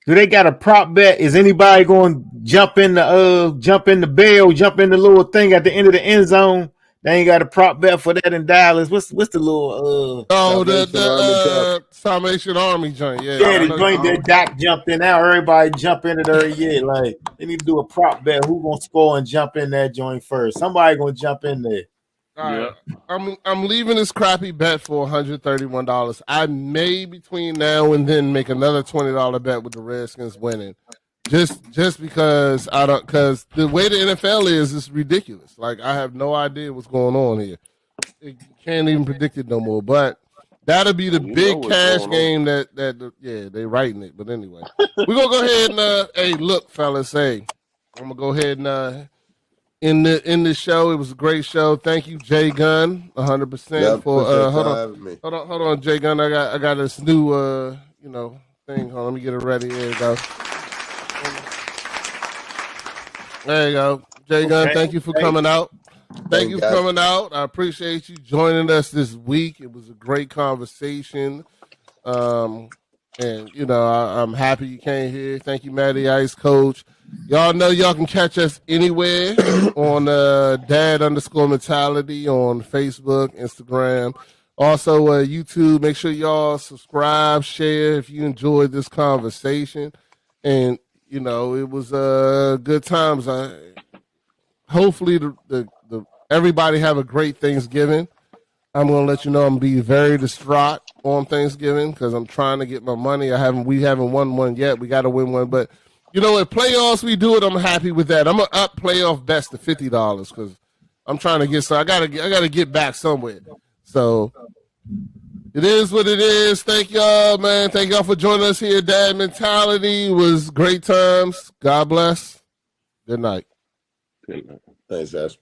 do they got a prop bet? Is anybody going to jump in the bell, jump in the little thing at the end of the end zone? They ain't got a prop bet for that in Dallas. What's the little Oh, Salvation Army the Salvation Army joint. Yeah, yeah, I the know joint you- that Dak jumped in now. Everybody jump in it every year. Like they need to do a prop bet. Who gonna score and jump in that joint first? Somebody gonna jump in there. All right. I'm leaving this crappy bet for $131. I may between now and then make another $20 bet with the Redskins winning. Just because because the way the NFL is, it's ridiculous. Like I have no idea what's going on here. You can't even predict it no more. But that'll be the You know big what's cash going on. game that yeah, they writing it. But anyway, we're gonna go ahead and hey, look, fellas, hey, I'm gonna go ahead and in the show. It was a great show. Thank you, Jay Gunn, 100% Yep, for appreciate hold y'all on. having me. Hold on, Jay Gunn. I got this new thing. Hold on, let me get it ready. There you go. There you go. Jay Gunn, Okay. thank you for coming out. Thank you for guys. coming out. I appreciate you joining us this week. It was a great conversation. And you know, I'm happy you came here. Thank you, Matty Ice Coach. Y'all know y'all can catch us anywhere on dad_mentality on Facebook, Instagram, also YouTube. Make sure y'all subscribe, share if you enjoyed this conversation. And you know, it was good times. Hopefully the everybody have a great Thanksgiving. I'm gonna let you know I'm gonna be very distraught on Thanksgiving because I'm trying to get my money. We haven't won one yet. We got to win one, but you know, if playoffs we do it, I'm happy with that. I'm gonna up playoff bets to $50 because I'm trying to get. So I gotta get back somewhere. So it is what it is. Thank y'all, man. Thank y'all for joining us here. Dad Mentality it was great times. God bless. Good night. Thanks, guys.